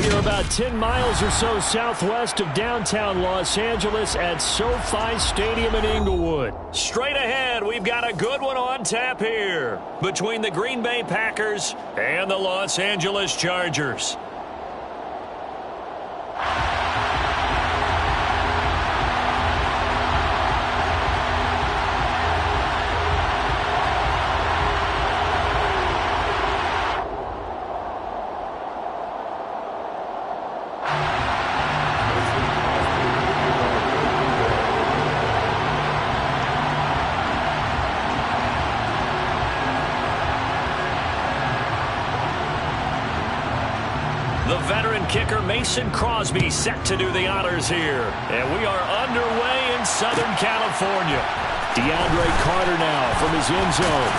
We are about 10 miles or so southwest of downtown Los Angeles at SoFi Stadium in Inglewood. Straight ahead, we've got a good one on tap here between the Green Bay Packers and the Los Angeles Chargers. The veteran kicker Mason Crosby set to do the honors here. And we are underway in Southern California. DeAndre Carter now from his end zone.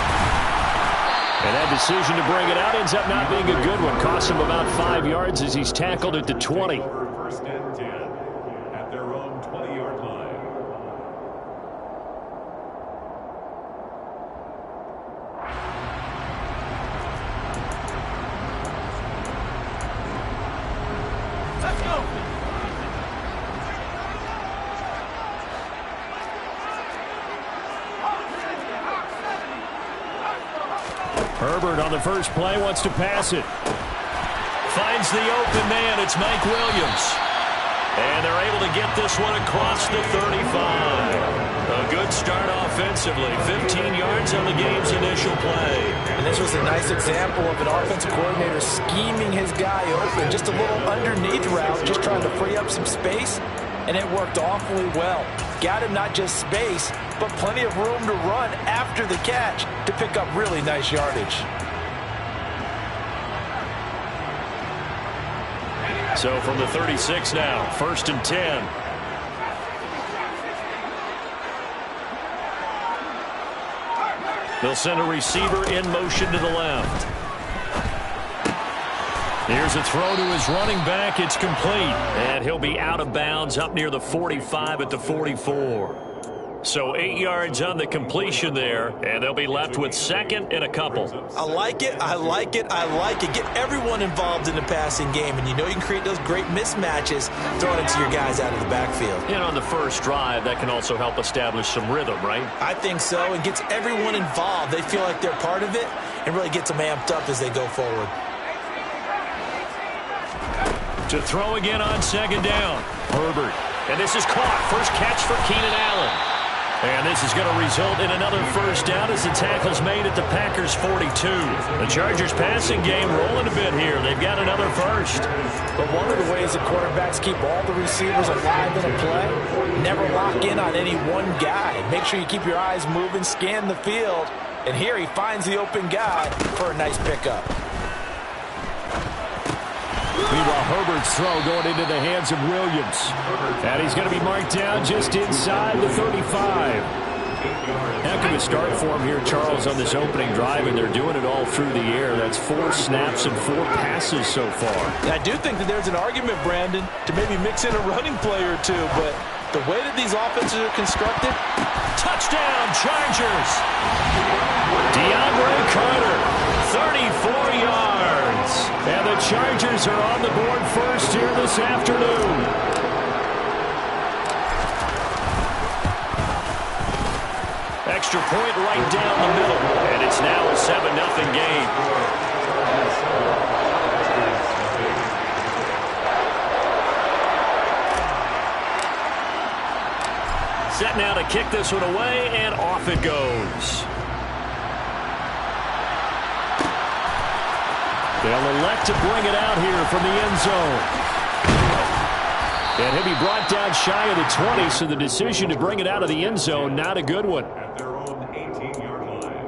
And that decision to bring it out ends up not being a good one. Costs him about 5 yards as he's tackled at the 20. First and 10 at their own 20-yard line. Herbert on the first play wants to pass it. Finds the open man. It's Mike Williams. And they're able to get this one across the 35. A good start offensively. 15 yards on the game's initial play. And this was a nice example of an offensive coordinator scheming his guy open. Just a little underneath route, just trying to free up some space. And it worked awfully well. Got him not just space, but plenty of room to run after the catch to pick up really nice yardage. So from the 36 now, first and 10. They'll send a receiver in motion to the left. Here's a throw to his running back. It's complete. And he'll be out of bounds up near the 45 at the 44. So 8 yards on the completion there, and they'll be left with second and a couple. I like it, I like it, I like it. Get everyone involved in the passing game, and you know you can create those great mismatches throwing it to your guys out of the backfield. And on the first drive, that can also help establish some rhythm, right? I think so. It gets everyone involved. They feel like they're part of it, and really gets them amped up as they go forward. To throw again on second down. Herbert. And this is caught. First catch for Keenan Allen. And this is going to result in another first down as the tackle's made at the Packers' 42. The Chargers passing game rolling a bit here. They've got another first. But one of the ways that quarterbacks keep all the receivers alive in a play, never lock in on any one guy. Make sure you keep your eyes moving, scan the field. And here he finds the open guy for a nice pickup. Meanwhile, Herbert's throw going into the hands of Williams. And he's going to be marked down just inside the 35. Heck of a start for him here, Charles, on this opening drive, and they're doing it all through the air. That's 4 snaps and 4 passes so far. I do think that there's an argument, Brandon, to maybe mix in a running play or two, but the way that these offenses are constructed. Touchdown, Chargers! DeAndre Carter, 34 yards. And the Chargers are on the board first here this afternoon. Extra point right down the middle. And it's now a 7-0 game. Set now to kick this one away, and off it goes. They'll elect to bring it out here from the end zone. And he'll be brought down shy of the 20, so the decision to bring it out of the end zone, not a good one. At their own 18-yard line.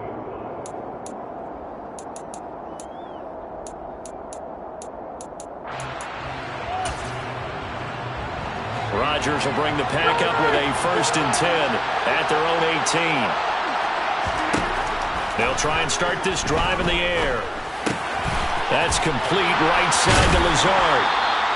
Rodgers will bring the pack up with a first and 10 at their own 18. They'll try and start this drive in the air. That's complete right side to Lazard.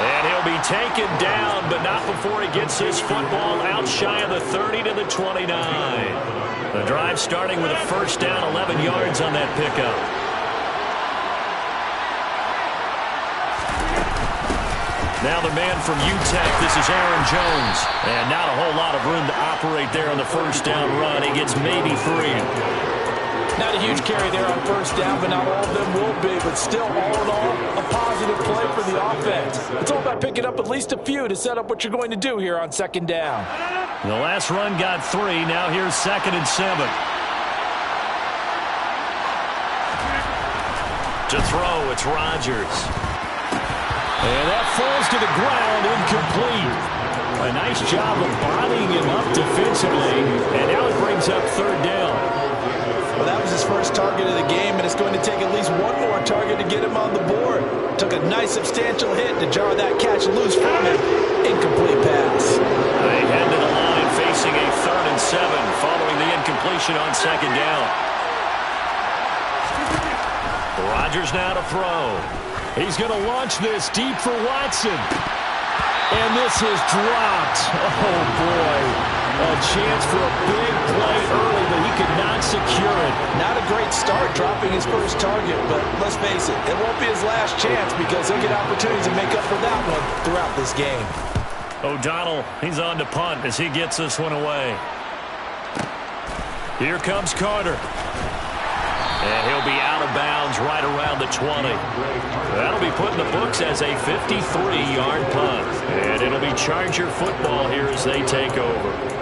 And he'll be taken down, but not before he gets his football out shy of the 30 to the 29. The drive starting with a first down, 11 yards on that pickup. Now the man from UTEP, this is Aaron Jones. And not a whole lot of room to operate there on the first down run. He gets maybe 3. Not a huge carry there on first down, but not all of them will be. But still, all in all, a positive play for the offense. It's all about picking up at least a few to set up what you're going to do here on second down. The last run got 3. Now here's 2nd and 7. To throw, it's Rodgers. And that falls to the ground, incomplete. A nice job of bodying him up defensively. And now it brings up 3rd down. Well, that was his first target of the game, and it's going to take at least one more target to get him on the board. Took a nice substantial hit to jar that catch loose from him. Incomplete pass. They head to the line facing a 3rd and 7 following the incompletion on 2nd down. Rodgers now to throw. He's going to launch this deep for Watson. And this is dropped. Oh, boy. A chance for a big play early, but he could not secure it. Not a great start dropping his first target, but let's face it, it won't be his last chance because he'll get opportunities to make up for that one throughout this game. O'Donnell, he's on to punt as he gets this one away. Here comes Carter. And he'll be out of bounds right around the 20. That'll be put in the books as a 53-yard punt. And it'll be Charger football here as they take over.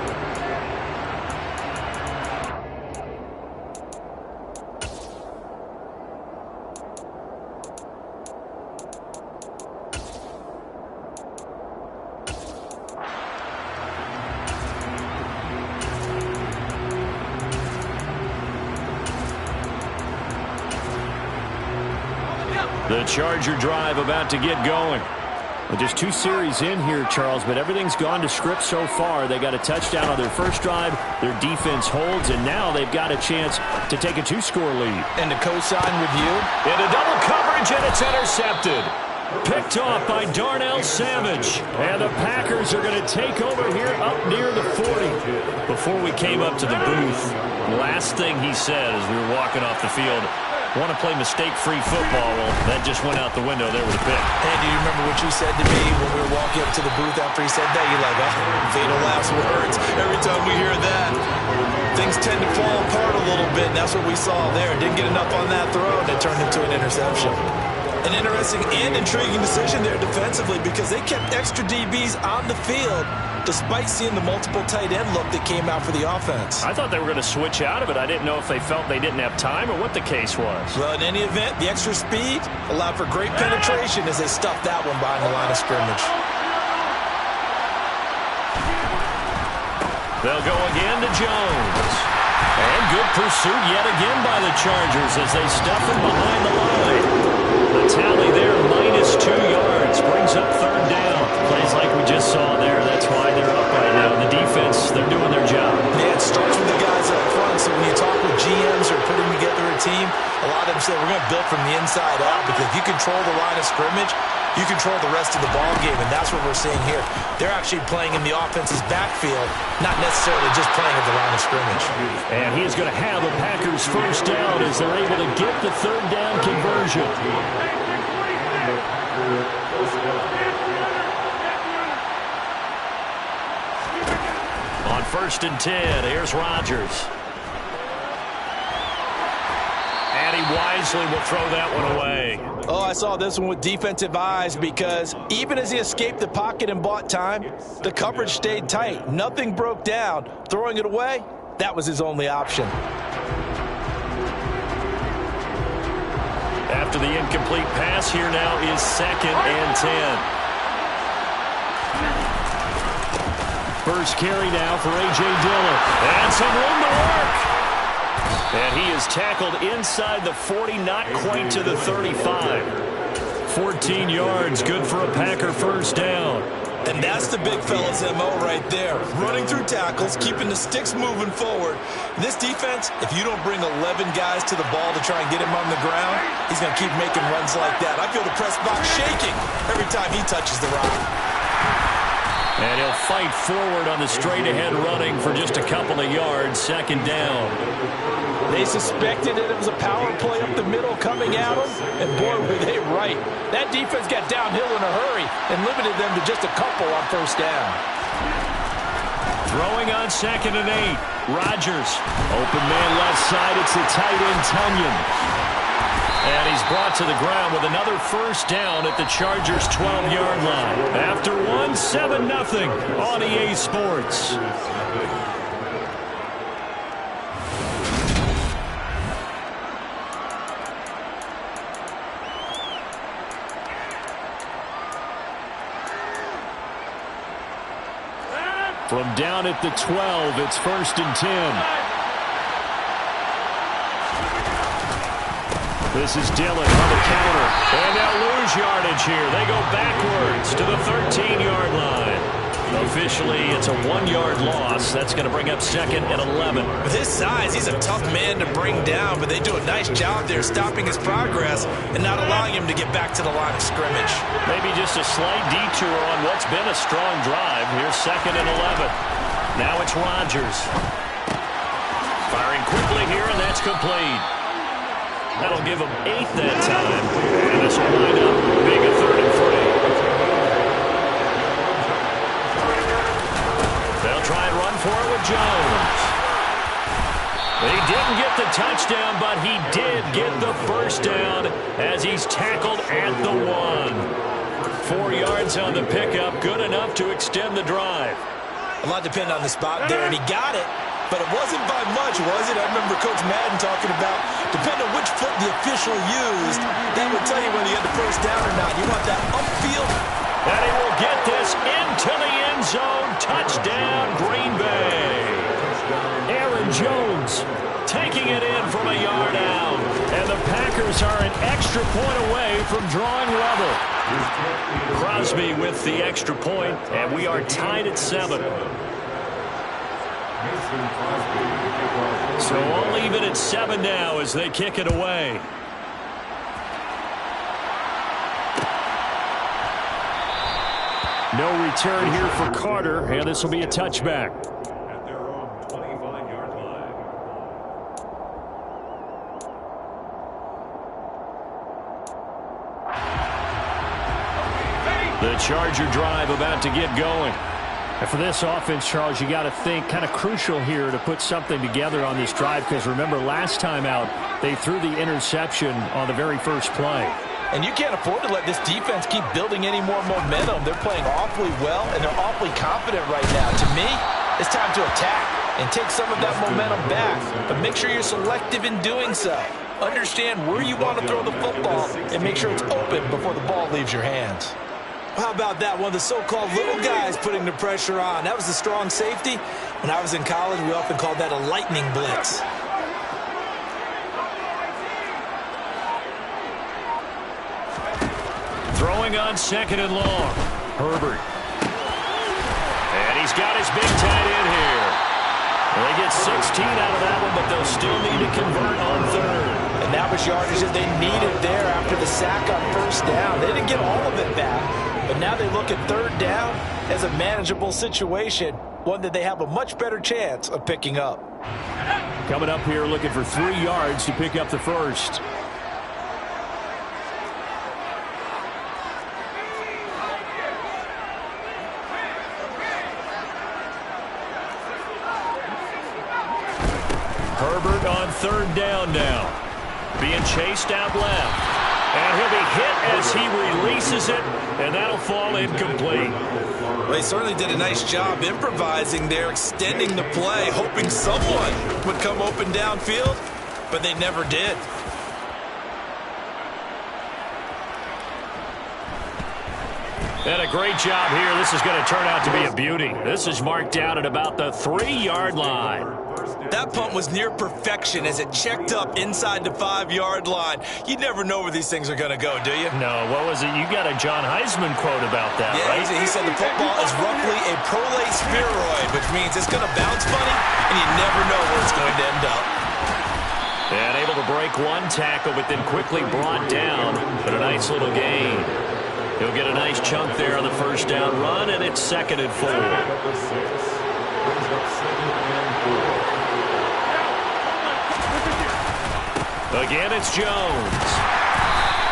The Charger drive about to get going. Well, just 2 series in here, Charles, but everything's gone to script so far. They got a touchdown on their first drive. Their defense holds, and now they've got a chance to take a 2-score lead. And to co-sign with you. Into double coverage, and it's intercepted. Picked off by Darnell Savage. And the Packers are going to take over here up near the 40. Before we came up to the booth, last thing he said as we were walking off the field, want to play mistake-free football. Well, that just went out the window there with a pick. Hey, do you remember what you said to me when we were walking up to the booth after he said that? You're like, oh, fatal last words. Every time we hear that, things tend to fall apart a little bit, and that's what we saw there. Didn't get enough on that throw, and it turned into an interception. An interesting and intriguing decision there defensively because they kept extra DBs on the field despite seeing the multiple tight end look that came out for the offense. I thought they were going to switch out of it. I didn't know if they felt they didn't have time or what the case was. Well, in any event, the extra speed allowed for great penetration as they stuffed that one behind the line of scrimmage. They'll go again to Jones. And good pursuit yet again by the Chargers as they stuff him behind the line. The tally there, -2 yards, brings up 3rd down. Plays like we just saw there. That's why they're up right now. The defense, they're doing their job. Yeah, it starts with the guys up front. So when you talk with GMs or putting together a team, a lot of them say we're going to build from the inside out because if you control the line of scrimmage, you control the rest of the ball game, and that's what we're seeing here. They're actually playing in the offense's backfield, not necessarily just playing at the line of scrimmage. And he is going to have a Packers first down as they're able to get the 3rd down conversion. On 1st and 10, here's Rodgers. And he wisely will throw that one away. Oh, I saw this one with defensive eyes because even as he escaped the pocket and bought time, the coverage stayed tight. Nothing broke down. Throwing it away, that was his only option. After the incomplete pass, here now is 2nd and 10. First carry now for A.J. Dillon. And some room to work. And he is tackled inside the 40, not quite to the 35. 14 yards, good for a Packer first down. And that's the big fella's MO right there. Running through tackles, keeping the sticks moving forward. This defense, if you don't bring 11 guys to the ball to try and get him on the ground, he's going to keep making runs like that. I feel the press box shaking every time he touches the rock. And he'll fight forward on the straight-ahead running for just a couple of yards. Second down. They suspected that it was a power play up the middle coming at them, and boy, were they right. That defense got downhill in a hurry and limited them to just a couple on first down. Throwing on 2nd and 8. Rodgers. Open man left side. It's the tight end, Tunyon. And he's brought to the ground with another first down at the Chargers' 12-yard line. After one, 7-0 on EA Sports. From down at the 12, it's 1st and 10. This is Dillon on the counter. And they'll lose yardage here. They go backwards to the 13-yard line. Officially, it's a 1-yard loss. That's going to bring up 2nd and 11. With his size, he's a tough man to bring down, but they do a nice job there stopping his progress and not allowing him to get back to the line of scrimmage. Maybe just a slight detour on what's been a strong drive. Here's 2nd and 11. Now it's Rodgers. Firing quickly here, and that's complete. That'll give him 8 that time. And this will line up being a 3rd and 3. They'll try and run for it with Jones. He didn't get the touchdown, but he did get the first down as he's tackled at the 1. 4 yards on the pickup, good enough to extend the drive. A lot depended on the spot there, and he got it. But it wasn't by much, was it? I remember Coach Madden talking about, depending on which foot the official used, that would tell you whether you had the first down or not. You want that upfield. And he will get this into the end zone. Touchdown, Green Bay. Aaron Jones taking it in from a yard out. And the Packers are an extra point away from drawing level. Crosby with the extra point, and we are tied at 7. So all even at 7 now as they kick it away. No return here for Carter, and this will be a touchback. At their own 25-yard line. The Charger drive about to get going. And for this offense, Charles, you got to think kind of crucial here to put something together on this drive, because remember last time out they threw the interception on the very first play. And you can't afford to let this defense keep building any more momentum. They're playing awfully well, and they're awfully confident right now. To me, it's time to attack and take some of that momentum back. But make sure you're selective in doing so. Understand where you want to throw the football and make sure it's open before the ball leaves your hands. How about that? One of the so-called little guys putting the pressure on. That was a strong safety. When I was in college, we often called that a lightning blitz. Throwing on 2nd and long. Herbert. And he's got his big tight end here. They get 16 out of that one, but they'll still need to convert on 3rd. And that was yardage that they needed there after the sack on first down. They didn't get all of it back, but now they look at 3rd down as a manageable situation, one that they have a much better chance of picking up. Coming up here looking for 3 yards to pick up the first. Herbert on 3rd down now. Being chased out left. And he'll be hit as he releases it, and that'll fall incomplete. Well, he certainly did a nice job improvising there, extending the play, hoping someone would come open downfield, but they never did. And a great job here. This is going to turn out to be a beauty. This is marked down at about the 3-yard line. That punt was near perfection as it checked up inside the 5-yard line. You never know where these things are going to go, do you? No, what was it? You got a John Heisman quote about that, right? Yeah, he said the football is roughly a prolate spheroid, which means it's going to bounce funny, and you never know where it's going to end up. And able to break one tackle, but then quickly brought down. But a nice little gain. He'll get a nice chunk there on the first down run, and it's 2nd and 4. Number 6 brings up 2nd and 4. Again, it's Jones.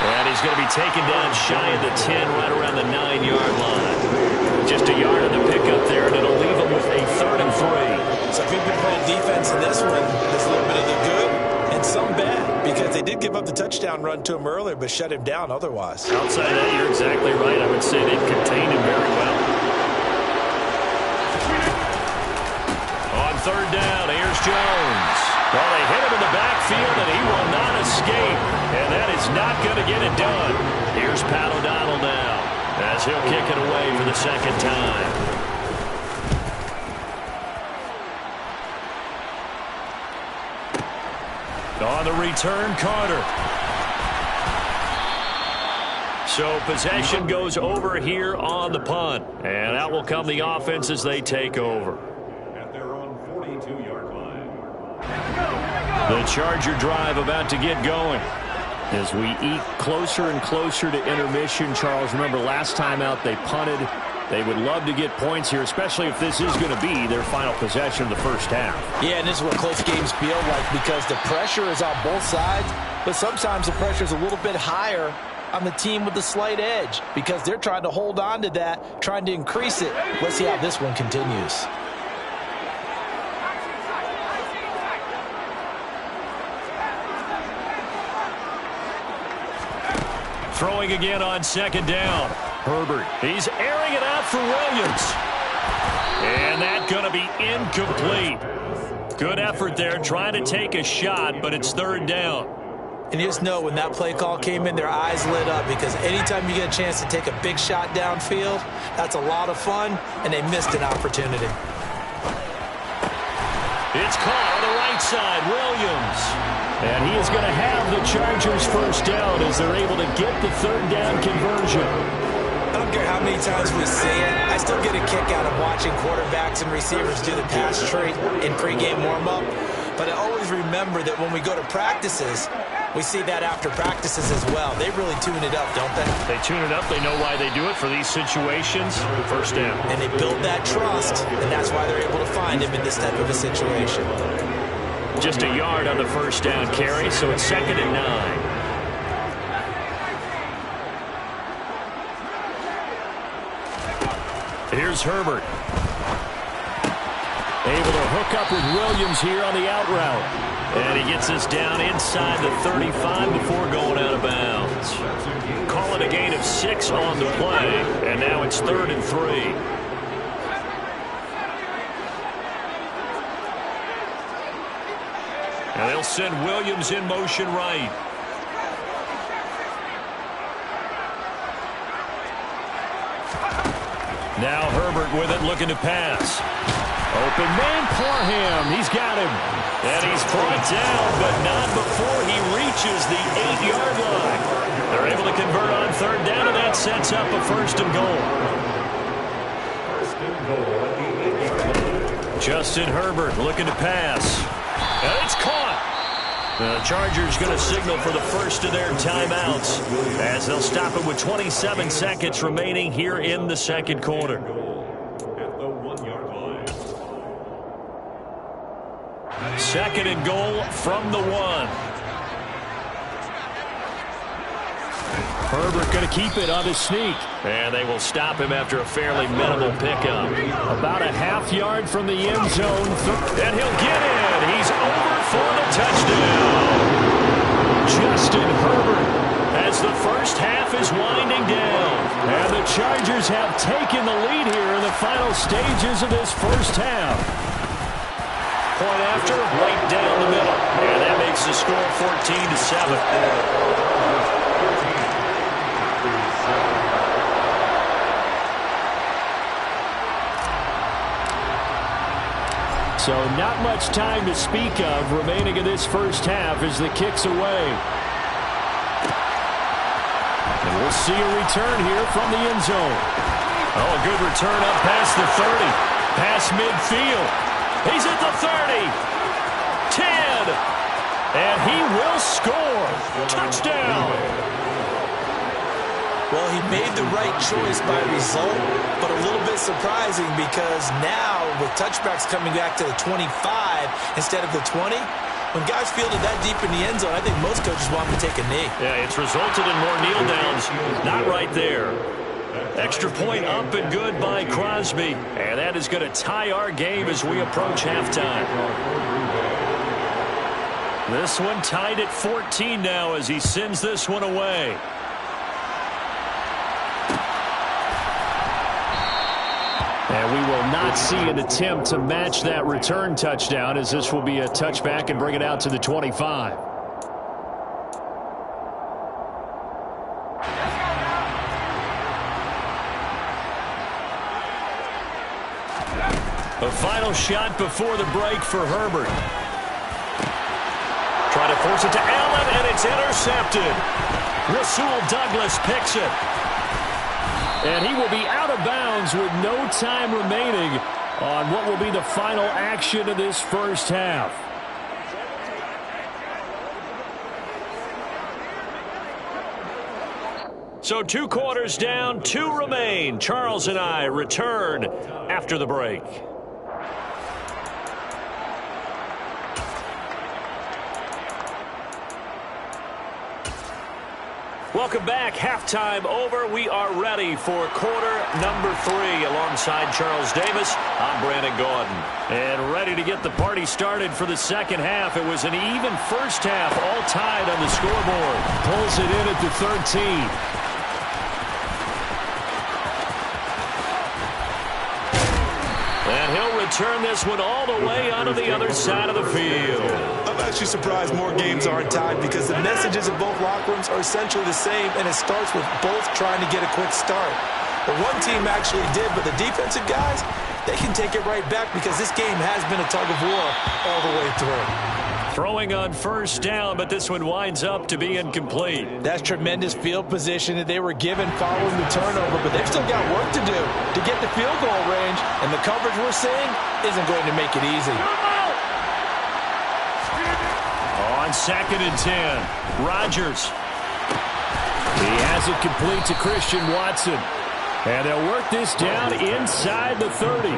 And he's going to be taken down shy of the 10, right around the 9-yard line. Just a yard on the pickup there, and it'll leave him with a 3rd and 3. So if you've been playing defense in this one, there's a little bit of the good and some bad, because they did give up the touchdown run to him earlier, but shut him down otherwise. Outside of that, you're exactly right. I would say they've contained him very well. On 3rd down, here's Jones. Well, they hit him in the backfield, and he will not escape. And that is not going to get it done. Here's Pat O'Donnell now, as he'll kick it away for the 2nd time. On the return, Carter. So possession goes over here on the punt. And out will come the offense as they take over. At their own 42-yard line. The Charger drive about to get going. As we eat closer and closer to intermission, Charles, remember last time out they punted. They would love to get points here, especially if this is going to be their final possession of the first half. Yeah, and this is what close games feel like, because the pressure is on both sides, but sometimes the pressure is a little bit higher on the team with the slight edge, because they're trying to hold on to that, trying to increase it. Let's see how this one continues. Throwing again on 2nd down. Herbert, he's airing it out for Williams. And that's going to be incomplete. Good effort there, trying to take a shot, but it's 3rd down. And you just know when that play call came in, their eyes lit up, because anytime you get a chance to take a big shot downfield, that's a lot of fun, and they missed an opportunity. It's caught on the right side, Williams. And he is going to have the Chargers first down as they're able to get the 3rd down conversion. I don't care how many times we see it, I still get a kick out of watching quarterbacks and receivers do the pass tree in pregame warm-up. But I always remember that when we go to practices, we see that after practices as well. They really tune it up, don't they? They tune it up. They know why they do it for these situations. First down. And they build that trust, and that's why they're able to find him in this type of a situation. Just a yard on the first down carry, so it's 2nd and 9. Here's Herbert. Able to hook up with Williams here on the out route. And he gets us down inside the 35 before going out of bounds. Call it a gain of 6 on the play, and now it's 3rd and 3. And they'll send Williams in motion right. Now Herbert with it, looking to pass. Open man, Parham. He's got him. And he's brought down, but not before he reaches the 8-yard line. They're able to convert on 3rd down, and that sets up a 1st and goal. 1st and goal at the 8-yard line. Justin Herbert looking to pass. And it's caught. The Chargers going to signal for the first of their timeouts as they'll stop it with 27 seconds remaining here in the 2nd quarter. At the 1-yard line. 2nd and goal from the 1. Herbert going to keep it on his sneak. And they will stop him after a fairly minimal pickup. About a half yard from the end zone. And he'll get in. He's over for the touchdown. Justin Herbert as the first half is winding down. And the Chargers have taken the lead here in the final stages of this first half. Point after, right down the middle. And that makes the score 14-7. So not much time to speak of remaining in this first half as the kick's away. And we'll see a return here from the end zone. Oh, a good return up past the 30. Past midfield. He's at the 30. 10. And he will score. Touchdown. Well, he made the right choice by result, but a little bit surprising because now with touchbacks coming back to the 25 instead of the 20, when guys fielded that deep in the end zone, I think most coaches want them to take a knee. Yeah, it's resulted in more kneel downs. Not right there. Extra point up and good by Crosby. And that is going to tie our game as we approach halftime. This one tied at 14 now as he sends this one away. And we will not see an attempt to match that return touchdown, as this will be a touchback and bring it out to the 25. A final shot before the break for Herbert. Try to force it to Allen, and it's intercepted. Rasul Douglas picks it. And he will be out of bounds with no time remaining on what will be the final action of this first half. So 2 quarters down, 2 remain. Charles and I return after the break. Welcome back. Halftime over. We are ready for quarter number 3. Alongside Charles Davis, I'm Brandon Gaudin. And ready to get the party started for the second half. It was an even first half, all tied on the scoreboard. Pulls it in at the 13. And he'll return this one all the way onto the other side of the field. I'm actually surprised more games aren't tied because the messages of both locker rooms are essentially the same, and it starts with both trying to get a quick start. But one team actually did, but the defensive guys, they can take it right back because this game has been a tug of war all the way through. Throwing on first down, but this one winds up to be incomplete. That's tremendous field position that they were given following the turnover, but they've still got work to do to get the field goal range, and the coverage we're seeing isn't going to make it easy. On 2nd and 10, Rodgers. He has it complete to Christian Watson. And they'll work this down inside the 30.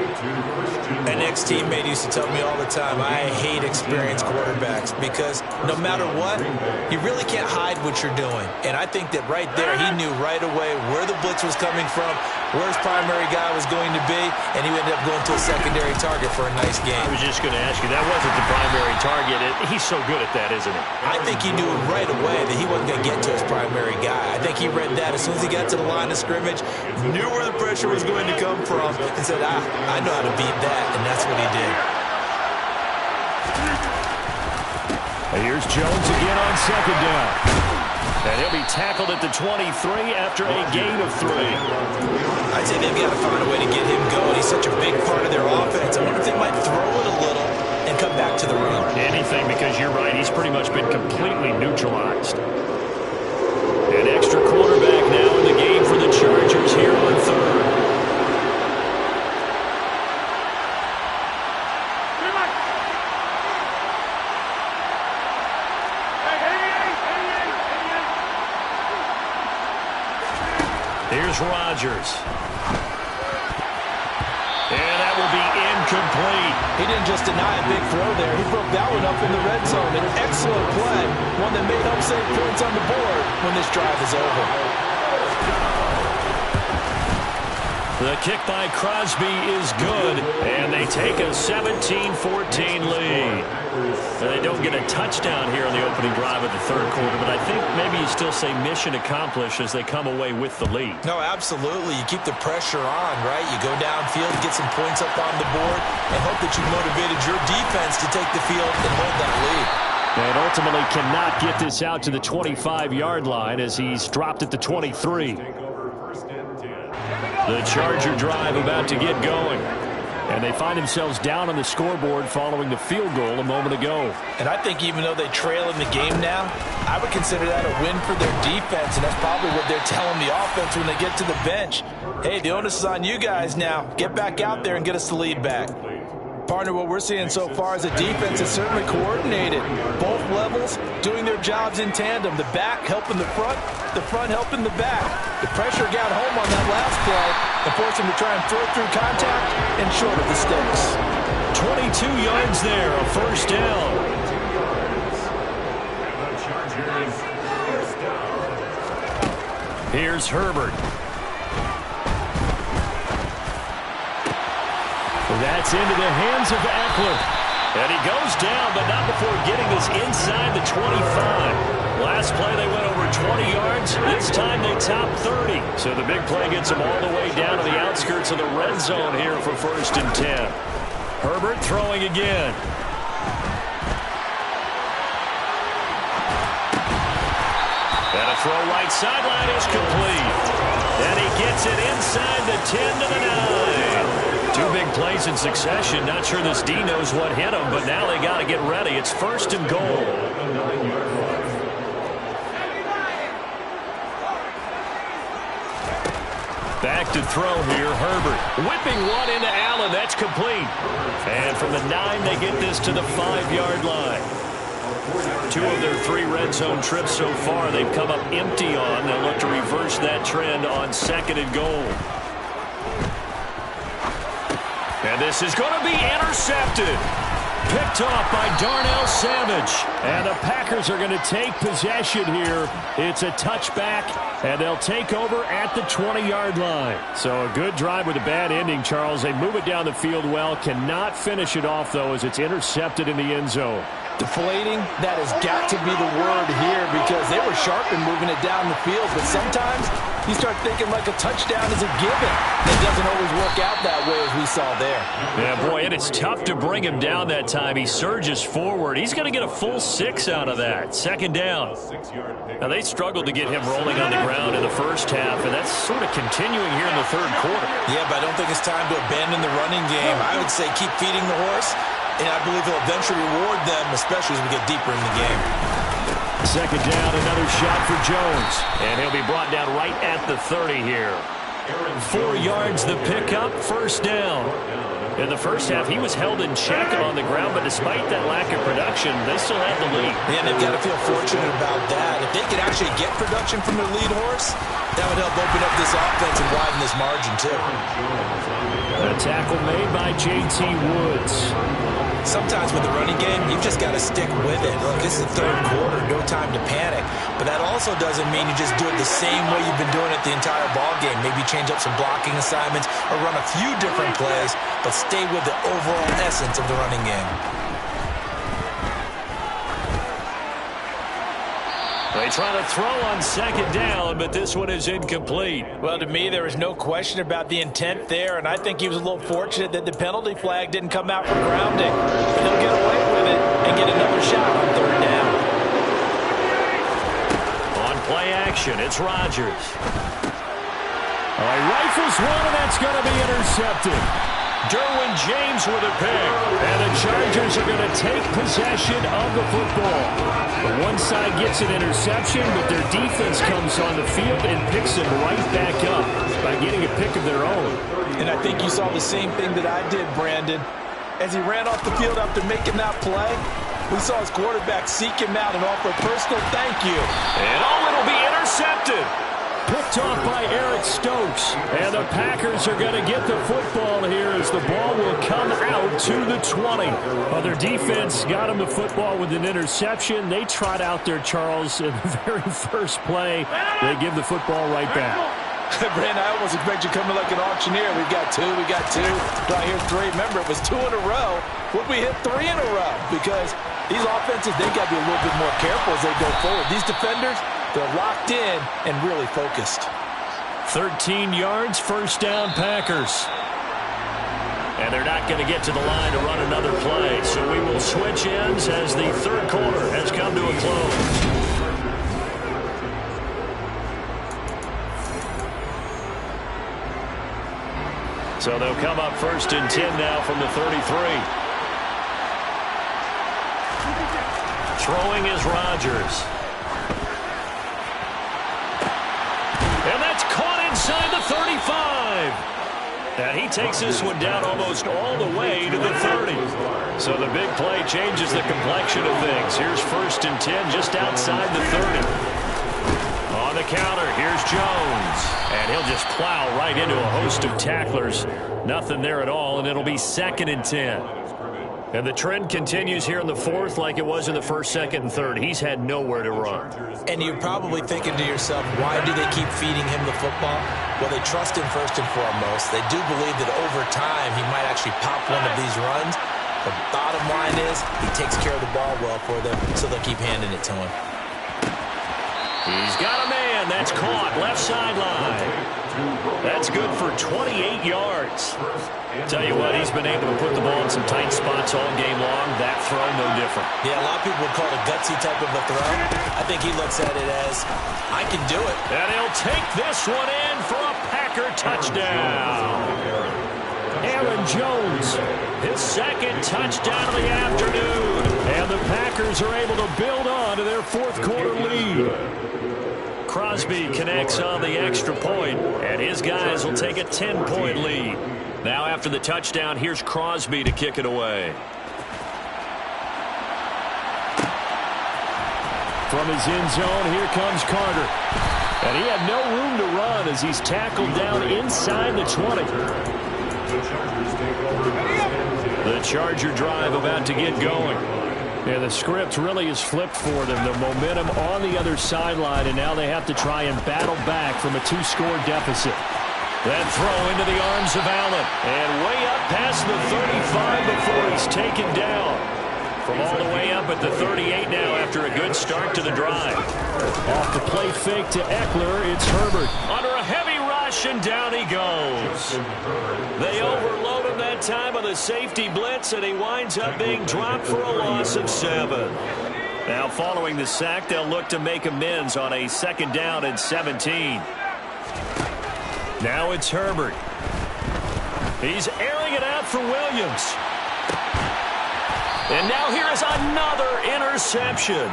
An ex-teammate used to tell me all the time, I hate experienced quarterbacks because no matter what, you really can't hide what you're doing. And I think that right there, he knew right away where the blitz was coming from, where his primary guy was going to be, and he ended up going to a secondary target for a nice game. I was just going to ask you, that wasn't the primary target. He's so good at that, isn't he? I think he knew right away that he wasn't going to get to his primary guy. I think he read that as soon as he got to the line of scrimmage, knew where the pressure was going to come from, and said, I know how to beat that, and that's what he did. And here's Jones again on 2nd down. And he'll be tackled at the 23 after a gain of 3. I'd say they've got to find a way to get him going. He's such a big part of their offense. I wonder if they might throw it a little and come back to the run. Anything, because you're right, he's pretty much been completely neutralized. An extra quarterback now in the game for the Chargers here on 3rd. Here's Rodgers. And that will be incomplete. He didn't just deny a big throw there. He broke that one up in the red zone. An excellent play. One that made help save points on the board when this drive is over. The kick by Crosby is good, and they take a 17-14 lead. They don't get a touchdown here on the opening drive of the 3rd quarter, but I think maybe you still say mission accomplished as they come away with the lead. No, absolutely. You keep the pressure on, right? You go downfield, get some points up on the board, and hope that you motivated your defense to take the field and hold that lead. And ultimately cannot get this out to the 25-yard line as he's dropped at the 23. The Charger drive about to get going. And they find themselves down on the scoreboard following the field goal a moment ago. And I think even though they trail in the game now, I would consider that a win for their defense, and that's probably what they're telling the offense when they get to the bench. Hey, the onus is on you guys now. Get back out there and get us the lead back. Partner, what we're seeing so far is a defense is certainly coordinated. Both levels doing their jobs in tandem. The back helping the front helping the back. The pressure got home on that last play and forced him to try and throw through contact and short of the sticks. 22 yards there, a first down. Here's Herbert. That's into the hands of Eckler. And he goes down, but not before getting this inside the 25. Last play they went over 20 yards. This time they top 30. So the big play gets them all the way down to the outskirts of the red zone here for 1st and 10. Herbert throwing again. And a throw right sideline is complete. And he gets it inside the 10 to the 9. 2 big plays in succession. Not sure this D knows what hit him, but now they got to get ready. It's 1st and goal. Back to throw here, Herbert. Whipping one into Allen. That's complete. And from the 9, they get this to the 5-yard line. 2 of their 3 red zone trips so far they've come up empty on. They'll look to reverse that trend on 2nd and goal. And this is going to be intercepted. Picked off by Darnell Savage. And the Packers are going to take possession here. It's a touchback, and they'll take over at the 20-yard line. So a good drive with a bad ending, Charles. They move it down the field well. Cannot finish it off, though, as it's intercepted in the end zone. Deflating, that has got to be the word here because they were sharp in moving it down the field. But sometimes you start thinking like a touchdown is a given. It doesn't always work out that way as we saw there. Yeah, boy, and it's tough to bring him down that time. He surges forward. He's going to get a full 6 out of that. 2nd down. Now, they struggled to get him rolling on the ground in the first half, and that's sort of continuing here in the 3rd quarter. Yeah, but I don't think it's time to abandon the running game. I would say keep feeding the horse. And I believe he'll eventually reward them, especially as we get deeper in the game. 2nd down, another shot for Jones. And he'll be brought down right at the 30 here. 4 yards the pickup, 1st down. In the first half, he was held in check on the ground, but despite that lack of production, they still had the lead. Yeah, they've got to feel fortunate about that. If they could actually get production from their lead horse, that would help open up this offense and widen this margin, too. A tackle made by J.T. Woods. Sometimes with the running game, you've just got to stick with it. Look, this is the 3rd quarter, no time to panic. But that also doesn't mean you just do it the same way you've been doing it the entire ball game. Maybe change up some blocking assignments or run a few different plays, but stay with the overall essence of the running game. They try to throw on 2nd down, but this one is incomplete. Well, to me, there is no question about the intent there, and I think he was a little fortunate that the penalty flag didn't come out for grounding. But he'll get away with it and get another shot on 3rd down. On play action, it's Rodgers. He rifles one, and that's going to be intercepted. Derwin James with a pick, and the Chargers are going to take possession of the football. The one side gets an interception, but their defense comes on the field and picks them right back up by getting a pick of their own. And I think you saw the same thing that I did, Brandon. As he ran off the field after making that play, we saw his quarterback seek him out and offer a personal thank you. And it'll be intercepted. Picked off by Eric Stokes. And the Packers are going to get the football here as the ball will come out to the 20. Well, their defense got them the football with an interception. They trot out there, Charles, in the very first play. They give the football right back. Brandon, I almost expect you coming like an auctioneer. We've got 2, we got 2. Do I hear 3? Remember, it was 2 in a row. Would we hit 3 in a row? Because these offenses, they got to be a little bit more careful as they go forward. These defenders, they're locked in and really focused. 13 yards, 1st down, Packers. And they're not going to get to the line to run another play. So we will switch ends as the 3rd quarter has come to a close. So they'll come up 1st and 10 now from the 33. Throwing is Rodgers. And that's caught inside the 35. And he takes this one down almost all the way to the 30. So the big play changes the complexion of things. Here's 1st and 10 just outside the 30. On the counter, here's Jones. And he'll just plow right into a host of tacklers. Nothing there at all, and it'll be 2nd and 10. And the trend continues here in the 4th like it was in the 1st, 2nd, and 3rd. He's had nowhere to run. And you're probably thinking to yourself, why do they keep feeding him the football? Well, they trust him first and foremost. They do believe that over time he might actually pop one of these runs. The bottom line is he takes care of the ball well for them, so they'll keep handing it to him. He's got a man. That's caught. Left sideline. That's good for 28 yards. Tell you what, he's been able to put the ball in some tight spots all game long. That throw, no different. Yeah, a lot of people would call it a gutsy type of a throw. I think he looks at it as, I can do it. And he'll take this one in for a Packer touchdown. Aaron Jones, his 2nd touchdown of the afternoon. And the Packers are able to build on to their 4th quarter lead. Crosby connects on the extra point, and his guys will take a 10-point lead. Now after the touchdown, here's Crosby to kick it away. From his end zone, here comes Carter. And he had no room to run as he's tackled down inside the 20. The Charger drive about to get going. And the script really is flipped for them. The momentum on the other sideline, and now they have to try and battle back from a 2-score deficit. That throw into the arms of Allen. And way up past the 35 before he's taken down. From all the way up at the 38 now after a good start to the drive. Off the play fake to Eckler, it's Herbert. Under a heavy rush, and down he goes. They overload him that time on the safety blitz, and he winds up being dropped for a loss of 7. Now following the sack, they'll look to make amends on a 2nd down and 17. Now it's Herbert. He's airing it out for Williams. And now here is another interception.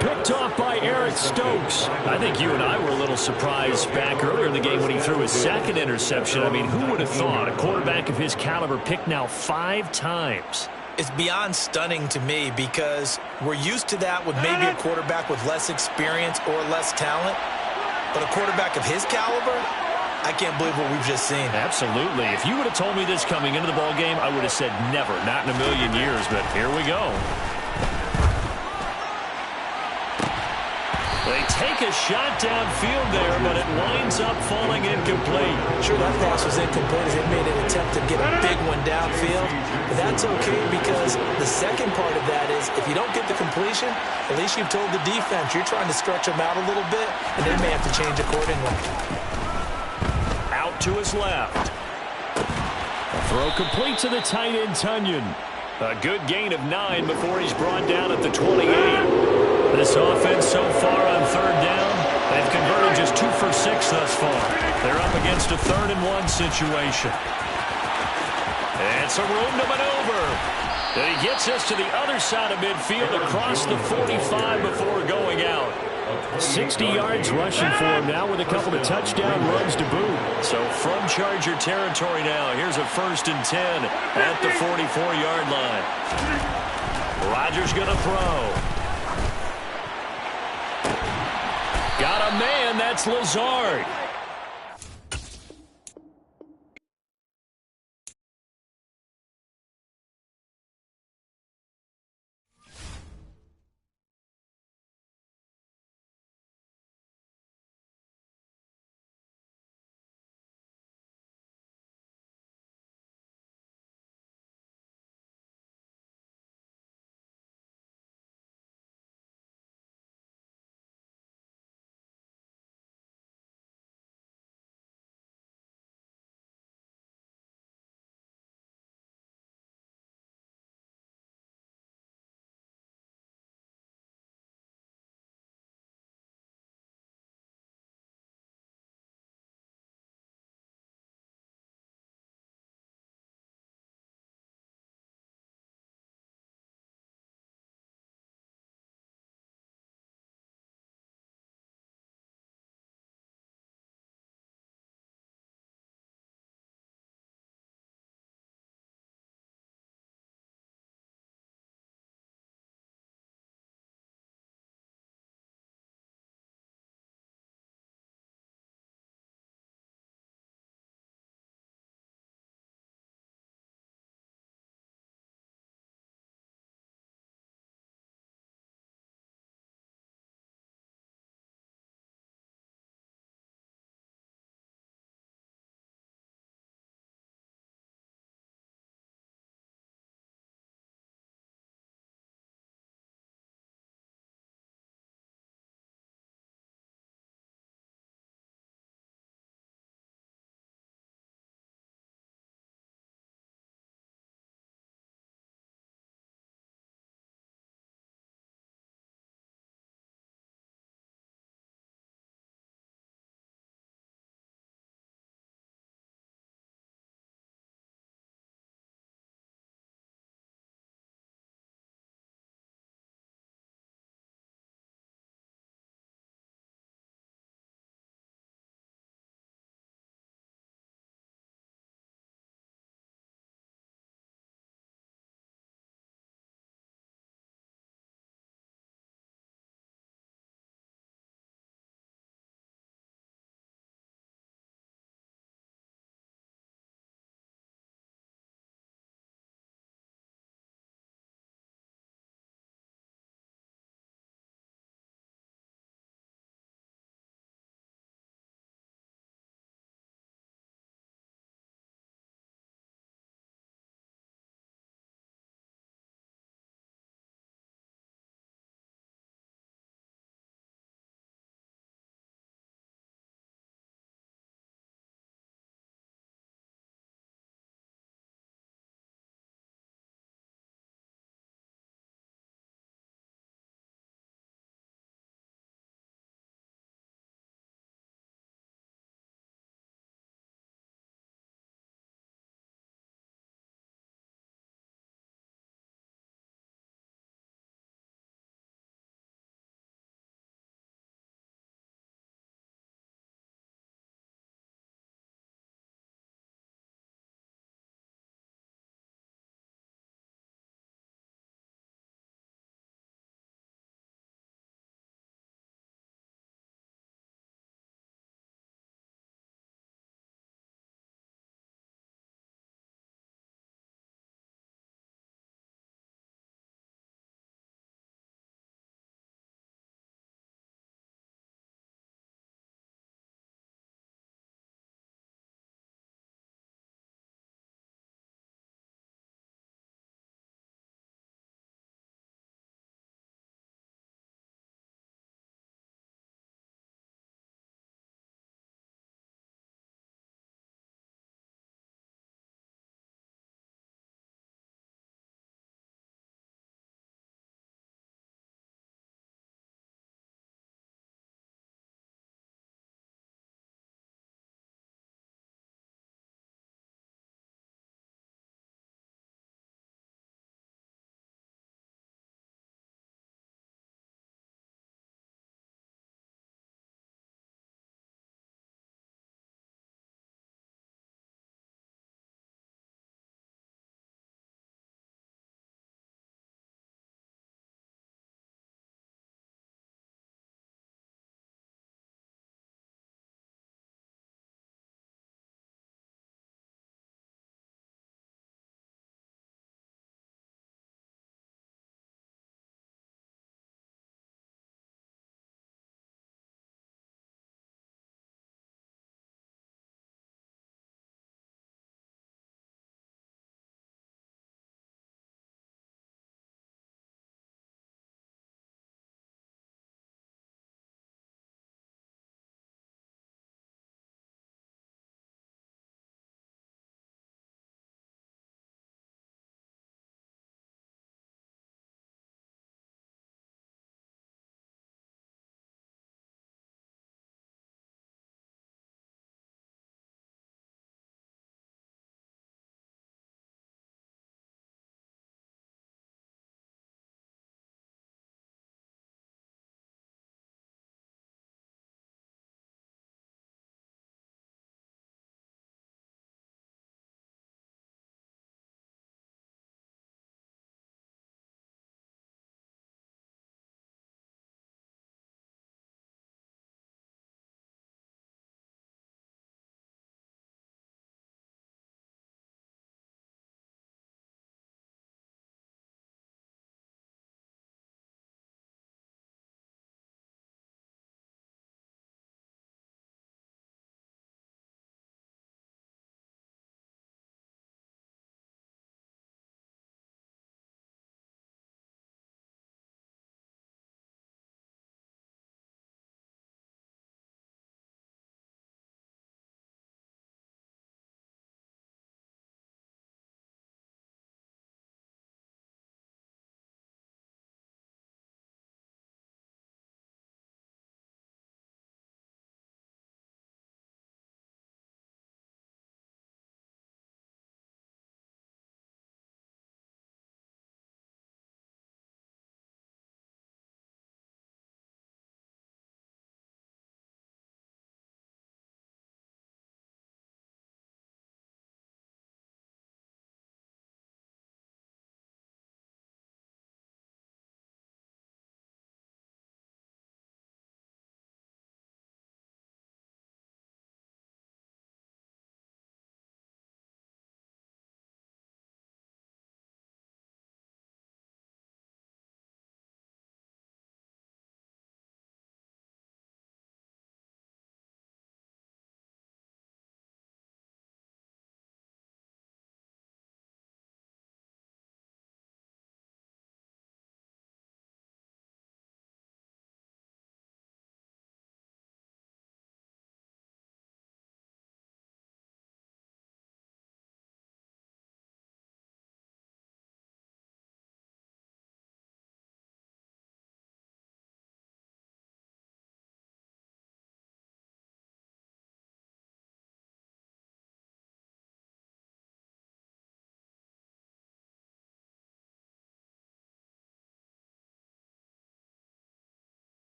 Picked off by Eric Stokes. I think you and I were a little surprised back earlier in the game when he threw his 2nd interception. I mean, who would have thought a quarterback of his caliber picked now 5 times? It's beyond stunning to me because we're used to that with maybe a quarterback with less experience or less talent. But a quarterback of his caliber, I can't believe what we've just seen. Absolutely. If you would have told me this coming into the ball game, I would have said never, not in a million years, but here we go. They take a shot downfield there, but it winds up falling incomplete. Sure, that pass was incomplete as they made an attempt to get a big one downfield. But that's okay because the second part of that is if you don't get the completion, at least you've told the defense you're trying to stretch them out a little bit, and they may have to change accordingly. Out to his left. A throw complete to the tight end, Tunyon. A good gain of 9 before he's brought down at the 28. This offense so far on 3rd down, they've converted just 2 for 6 thus far. They're up against a 3rd and 1 situation. And some room to maneuver. And he gets us to the other side of midfield across the 45 before going out. 60 yards rushing for him now with a couple of touchdown runs to boot. So from Charger territory now, here's a 1st and 10 at the 44-yard line. Rodgers going to throw. Got a man, that's Lazard.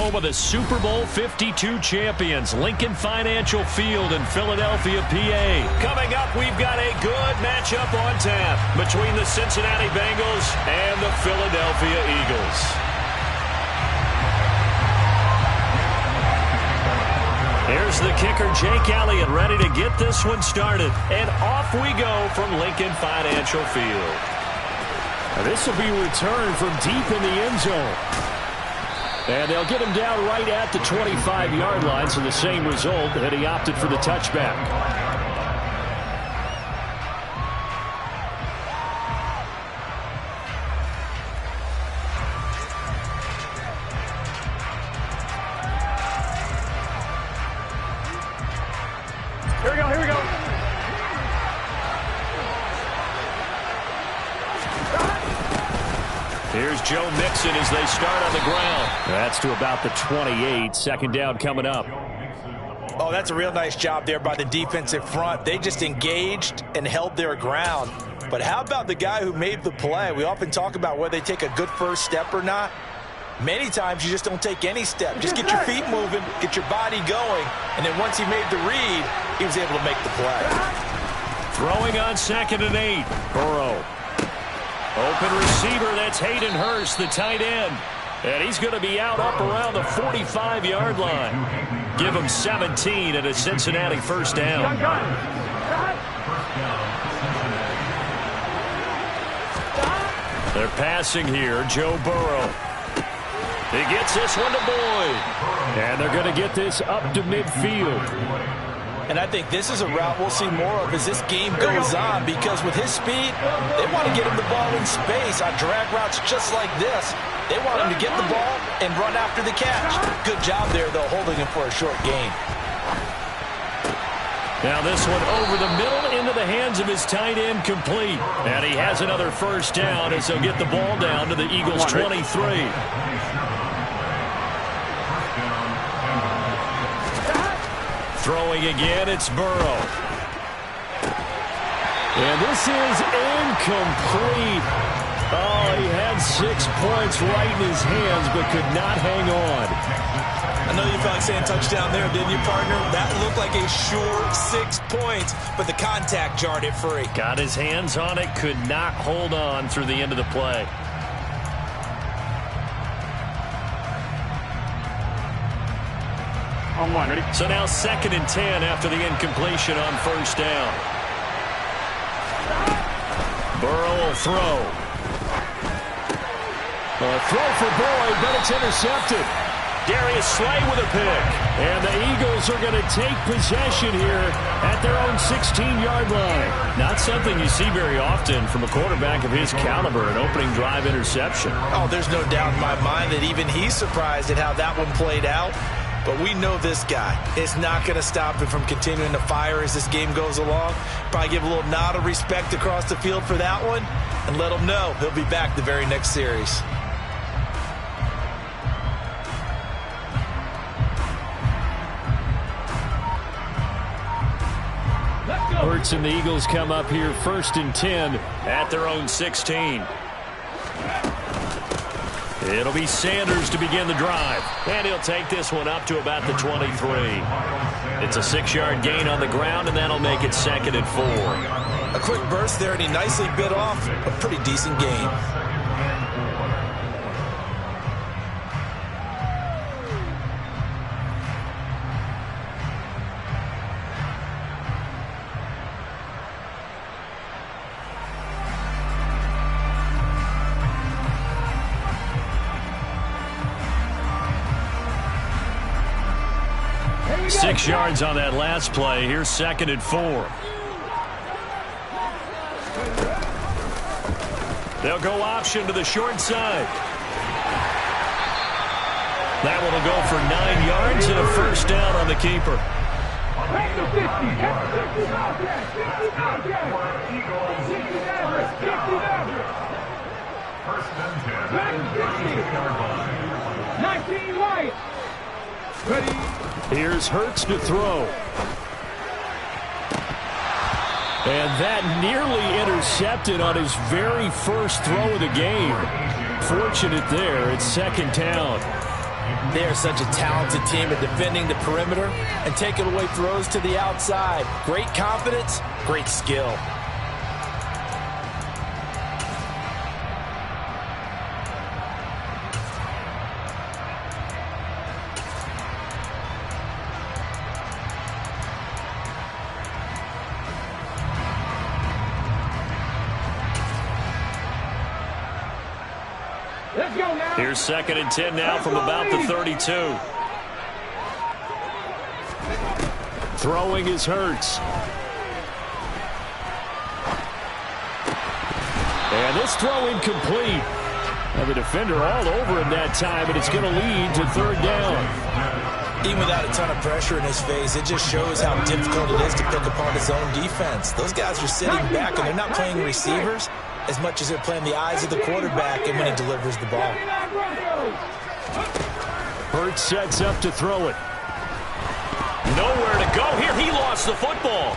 home of the Super Bowl 52 champions, Lincoln Financial Field in Philadelphia, PA. Coming up, we've got a good matchup on tap between the Cincinnati Bengals and the Philadelphia Eagles. Here's the kicker, Jake Elliott, ready to get this one started. And off we go from Lincoln Financial Field. This will be returned from deep in the end zone. And they'll get him down right at the 25-yard line, so the same result, and he opted for the touchback. Here we go. Here's Joe Mixon as they start on the ground. That's to about the 28. Second down coming up. Oh, that's a real nice job there by the defensive front. They just engaged and held their ground. But how about the guy who made the play? We often talk about whether they take a good first step or not. Many times you just don't take any step. Just get your feet moving, get your body going, and then once he made the read, he was able to make the play. Throwing on 2nd and 8. Burrow. Open receiver, that's Hayden Hurst, the tight end. And he's going to be out up around the 45-yard line. Give him 17 and a Cincinnati first down. They're passing here, Joe Burrow. He gets this one to Boyd. And they're going to get this up to midfield. And I think this is a route we'll see more of as this game goes on, because with his speed, they want to get him the ball in space on drag routes just like this. They want him to get the ball and run after the catch. Good job there, though, holding him for a short gain. Now this one over the middle into the hands of his tight end, complete. And he has another first down as they'll get the ball down to the Eagles' 23. Throwing again, it's Burrow. And this is incomplete. Oh, he had 6 points right in his hands, but could not hang on. I know you felt like saying touchdown there, didn't you, partner? That looked like a sure 6 points, but the contact jarred it free. Got his hands on it, could not hold on through the end of the play. On one, ready? So now 2nd and 10 after the incompletion on first down. Burrow will throw. A throw for Boyd, but it's intercepted. Darius Slay with a pick. And the Eagles are going to take possession here at their own 16-yard line. Not something you see very often from a quarterback of his caliber, an opening drive interception. Oh, there's no doubt in my mind that even he's surprised at how that one played out. But we know this guy is not going to stop him from continuing to fire as this game goes along. Probably give a little nod of respect across the field for that one and let him know he'll be back the very next series. Hurts and the Eagles come up here 1st and 10 at their own 16. It'll be Sanders to begin the drive. And he'll take this one up to about the 23. It's a 6-yard gain on the ground, and that'll make it 2nd and 4. A quick burst there, and he nicely bit off a pretty decent gain. Six yards on that last play. Here's 2nd and 4. They'll go option to the short side. That one will go for 9 yards and a first down on the keeper. Here's Hurts to throw. And that nearly intercepted on his very first throw of the game. Fortunate there. It's 2nd down. They are such a talented team at defending the perimeter and taking away throws to the outside. Great confidence, great skill. Here's 2nd and 10 now from about the 32. Throwing is Hurts. And this throw incomplete. And the defender all over him that time, and it's going to lead to 3rd down. Even without a ton of pressure in his face, it just shows how difficult it is to pick apart his own defense. Those guys are sitting back, and they're not playing receivers as much as they're playing the eyes of the quarterback and when he delivers the ball. Hurts sets up to throw it. Nowhere to go here. He lost the football.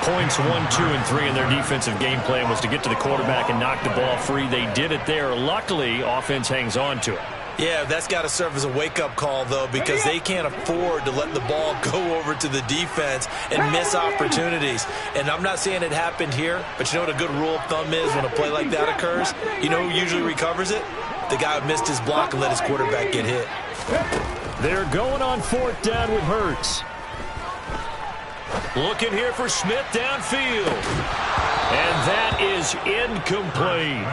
Points 1, 2, and 3 in their defensive game plan was to get to the quarterback and knock the ball free. They did it there. Luckily, offense hangs on to it. Yeah, that's got to serve as a wake-up call, though, because they can't afford to let the ball go over to the defense and miss opportunities. And I'm not saying it happened here, but you know what a good rule of thumb is when a play like that occurs? You know who usually recovers it? The guy who missed his block and let his quarterback get hit. They're going on 4th down with Hurts. Looking here for Smith downfield. And that is incomplete.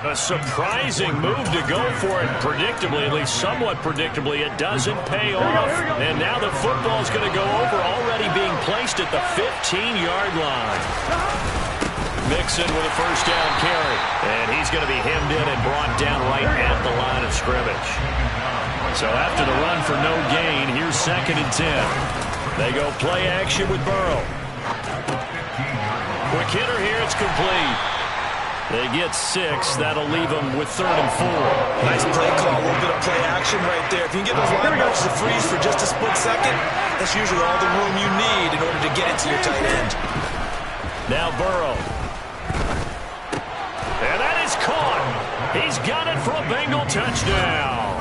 A surprising move to go for it. Predictably, at least somewhat predictably, it doesn't pay off. And now the football's going to go over, already being placed at the 15-yard line. Mixon with a 1st down carry. And he's going to be hemmed in and brought down right at the line of scrimmage. So after the run for no gain, here's 2nd and 10. They go play action with Burrow. Quick hitter here, it's complete. They get 6. That'll leave them with 3rd and 4. Nice play call, a little bit of play action right there. If you can get those linebackers to freeze for just a split second, that's usually all the room you need in order to get it to your tight end. Now Burrow. And that is caught. He's got it for a Bengal touchdown.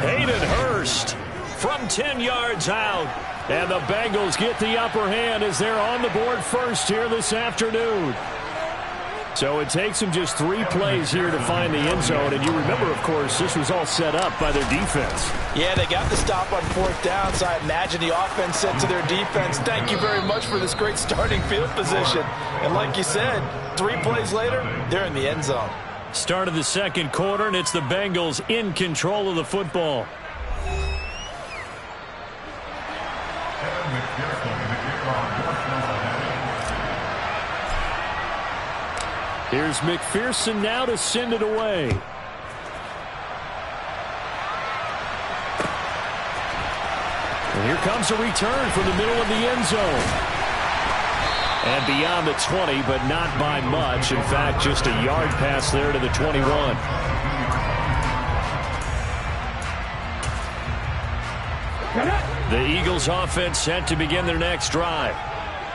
Hayden Hurst from 10 yards out. And the Bengals get the upper hand as they're on the board first here this afternoon. So it takes them just 3 plays here to find the end zone. And you remember, of course, this was all set up by their defense. Yeah, they got the stop on 4th down, so I imagine the offense said to their defense, thank you very much for this great starting field position. And like you said, 3 plays later, they're in the end zone. Start of the 2nd quarter, and it's the Bengals in control of the football. Here's McPherson now to send it away. And here comes a return from the middle of the end zone. And beyond the 20, but not by much. In fact, just a yard pass there to the 21. The Eagles offense set to begin their next drive.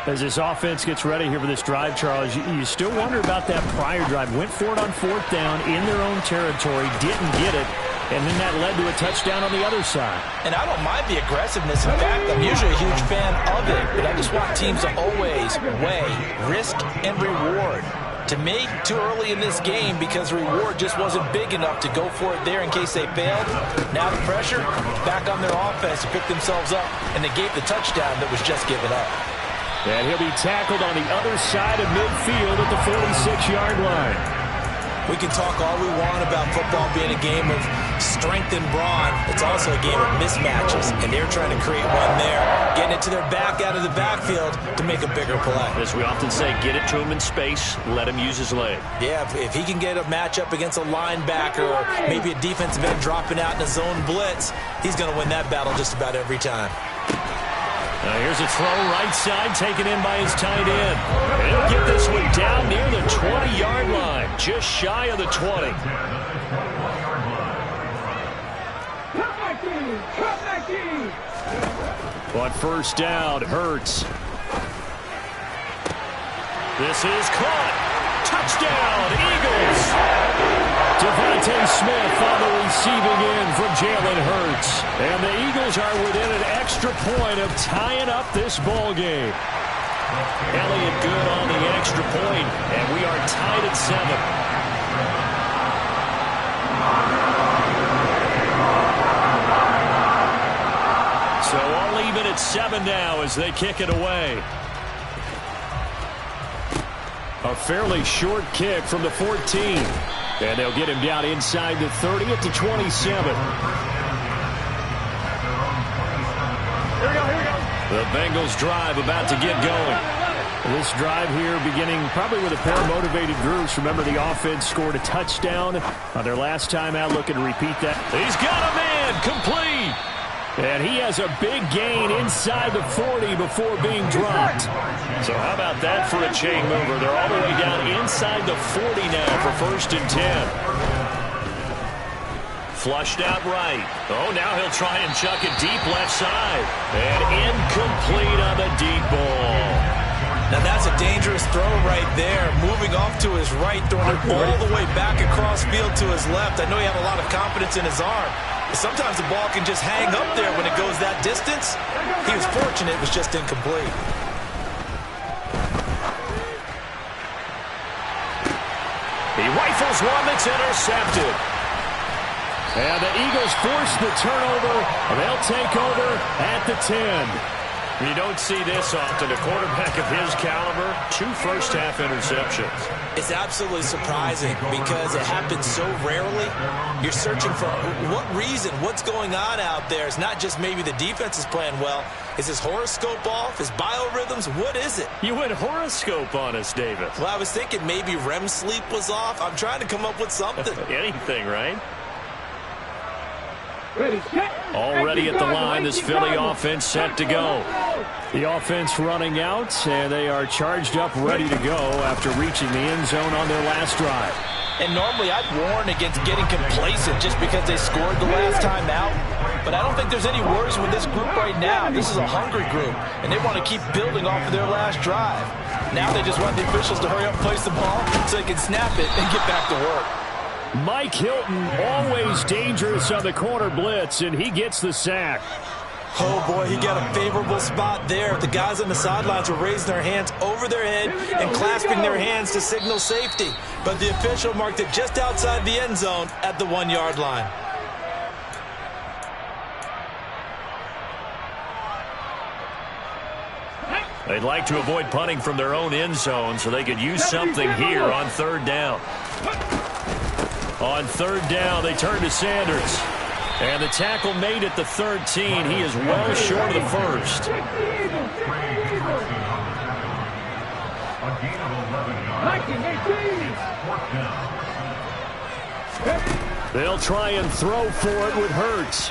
As this offense gets ready here for this drive, Charles, you still wonder about that prior drive. Went for it on 4th down in their own territory, didn't get it, and then that led to a touchdown on the other side. And I don't mind the aggressiveness. In fact, I'm usually a huge fan of it, but I just want teams to always weigh risk and reward. To me, too early in this game because reward just wasn't big enough to go for it there in case they failed. Now the pressure back on their offense to pick themselves up, and they gave the touchdown that was just given up. And he'll be tackled on the other side of midfield at the 46-yard line. We can talk all we want about football being a game of strength and brawn. It's also a game of mismatches, and they're trying to create one there, getting it to their back out of the backfield to make a bigger play. As we often say, get it to him in space, let him use his leg. Yeah, if he can get a matchup against a linebacker or maybe a defensive end dropping out in a zone blitz, he's going to win that battle just about every time. Now here's a throw right side taken in by his tight end. And he'll get this one down near the 20-yard line, just shy of the 20. But 1st down, Hurts. This is caught. Touchdown, Eagles. Devontae Smith on the receiving end from Jalen Hurts. And the Eagles are within an extra point of tying up this ball game. Elliott good on the extra point, and we are tied at 7. So all even at 7 now as they kick it away. A fairly short kick from the 14. And they'll get him down inside the 30 at the 27. The Bengals drive about to get going. This drive here beginning probably with a pair of motivated groups. Remember, the offense scored a touchdown on their last time out. Looking to repeat that. He's got a man complete. And he has a big gain inside the 40 before being dropped. So how about that for a chain mover? They're all the way down inside the 40 now for 1st and 10. Flushed out right. Oh, now he'll try and chuck it deep left side. And incomplete on the deep ball. Now that's a dangerous throw right there. Moving off to his right, throwing it all the way back across field to his left. I know he had a lot of confidence in his arm. But sometimes the ball can just hang up there when it goes that distance. He was fortunate it was just incomplete. He rifles one that's intercepted. And the Eagles force the turnover. They'll take over at the 10. You don't see this often. A quarterback of his caliber, 2 first-half interceptions. It's absolutely surprising because it happens so rarely. You're searching for what reason, what's going on out there. It's not just maybe the defense is playing well. Is his horoscope off? His biorhythms? What is it? You went horoscope on us, David. Well, I was thinking maybe REM sleep was off. I'm trying to come up with something. Anything, right? Already at the line, this Philly offense set to go. The offense running out, and they are charged up, ready to go after reaching the end zone on their last drive. And normally I'd warn against getting complacent just because they scored the last time out. But I don't think there's any worries with this group right now. This is a hungry group, and they want to keep building off of their last drive. Now they just want the officials to hurry up and place the ball so they can snap it and get back to work. Mike Hilton, always dangerous on the corner blitz, and he gets the sack. Oh, boy, he got a favorable spot there. The guys on the sidelines were raising their hands over their head and clasping their hands to signal safety. But the official marked it just outside the end zone at the 1-yard line. They'd like to avoid punting from their own end zone so they could use something here on 3rd down. On 3rd down, they turn to Sanders. And the tackle made at the 13. He is well short of the first. They'll try and throw for it with Hurts.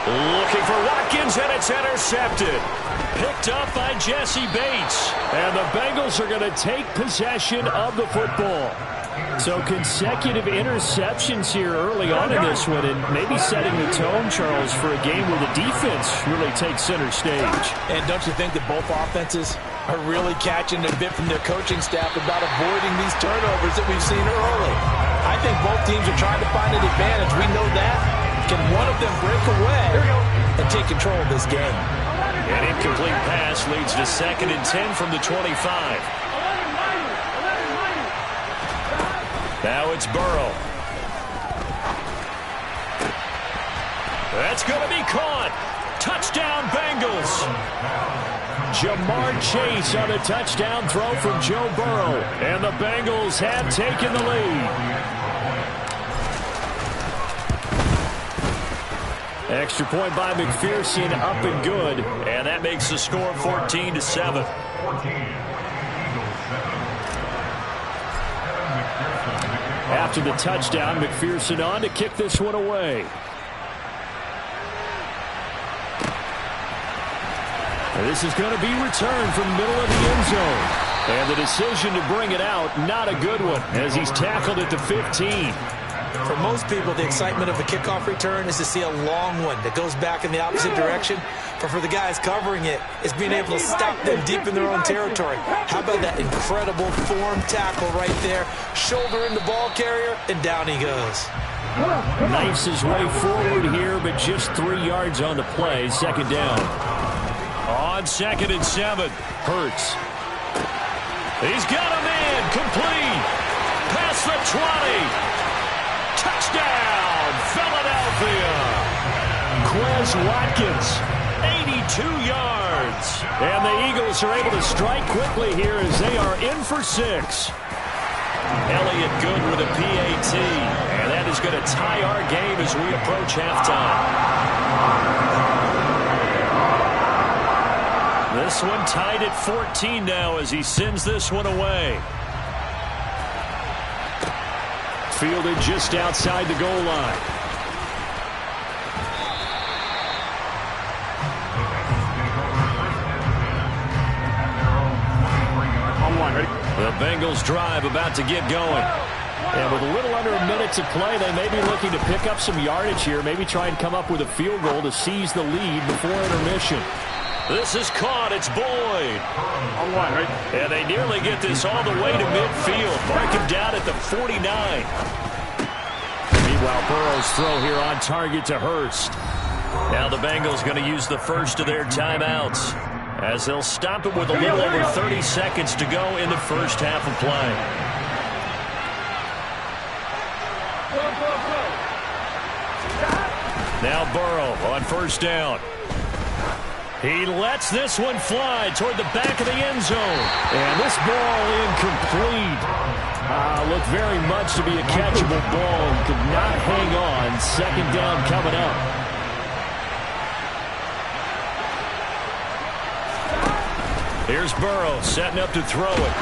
Looking for Watkins, and it's intercepted. Picked up by Jesse Bates. And the Bengals are going to take possession of the football. So consecutive interceptions here early on in this one, and maybe setting the tone, Charles, for a game where the defense really takes center stage. And don't you think that both offenses are really catching a bit from their coaching staff about avoiding these turnovers that we've seen early? I think both teams are trying to find an advantage. We know that. Can one of them break away and take control of this game? An incomplete pass leads to 2nd and 10 from the 25. Now it's Burrow. That's going to be caught. Touchdown, Bengals. Jamar Chase on a touchdown throw from Joe Burrow. And the Bengals have taken the lead. Extra point by McPherson, up and good. And that makes the score 14-7. After the touchdown, McPherson on to kick this one away. And this is going to be returned from the middle of the end zone. And the decision to bring it out, not a good one, as he's tackled at the 15. For most people, the excitement of a kickoff return is to see a long one that goes back in the opposite direction. But for the guys covering it, it's being able to stop them deep in their own territory. How about that incredible form tackle right there? Shoulder in the ball carrier, and down he goes. Knifes his way forward here, but just 3 yards on the play. Second down. On 2nd and 7, Hurts. He's got a man, complete. Past the 20. Touchdown, Philadelphia. Quez Watkins, 82 yards. And the Eagles are able to strike quickly here as they are in for 6. Elliott good with a PAT. And that is going to tie our game as we approach halftime. This one tied at 14 now as he sends this one away. Fielded just outside the goal line. The Bengals drive about to get going. And with a little under a minute to play, they may be looking to pick up some yardage here, maybe try and come up with a field goal to seize the lead before intermission. This is caught. It's Boyd. And they nearly get this all the way to midfield. Mark him down at the 49. Meanwhile, Burrow's throw here on target to Hurst. Now the Bengals going to use the first of their timeouts as they'll stop it with a little over 30 seconds to go in the first half of play. Now Burrow on first down. He lets this one fly toward the back of the end zone. And this ball incomplete. Looked very much to be a catchable ball. Could not hang on. Second down coming up. Here's Burrow setting up to throw it.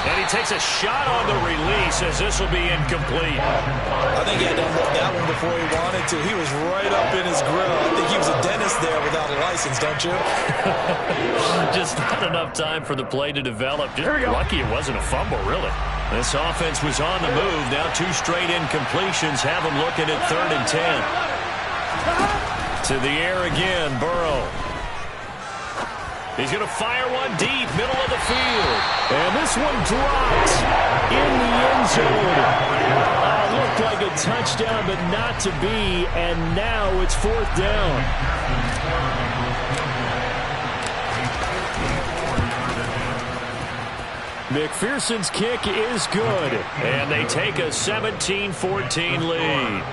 And he takes a shot on the release as this will be incomplete. I think he had done that one before he wanted to. He was right up in his grill. I think he was a dentist there without a license, don't you? Just not enough time for the play to develop. Just lucky it wasn't a fumble, really. This offense was on the move. Now 2 straight incompletions have them looking at 3rd and 10. To the air again, Burrow. He's going to fire one deep, middle of the field. And this one drops in the end zone. Looked like a touchdown, but not to be. And now it's 4th down. McPherson's kick is good. And they take a 17-14 lead.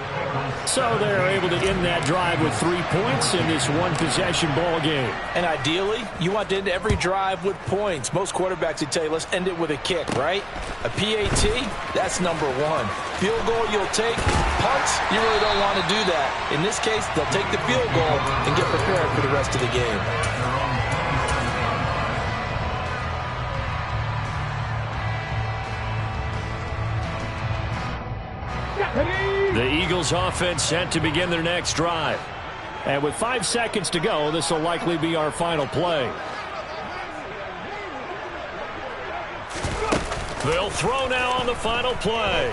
So they're able to end that drive with 3 points in this one-possession ball game. And ideally, you want to end every drive with points. Most quarterbacks would tell you, let's end it with a kick, right? A PAT, that's number 1. Field goal you'll take. Punts, you really don't want to do that. In this case, they'll take the field goal and get prepared for the rest of the game. The Eagles offense set to begin their next drive. And with 5 seconds to go, this will likely be our final play. They'll throw now on the final play.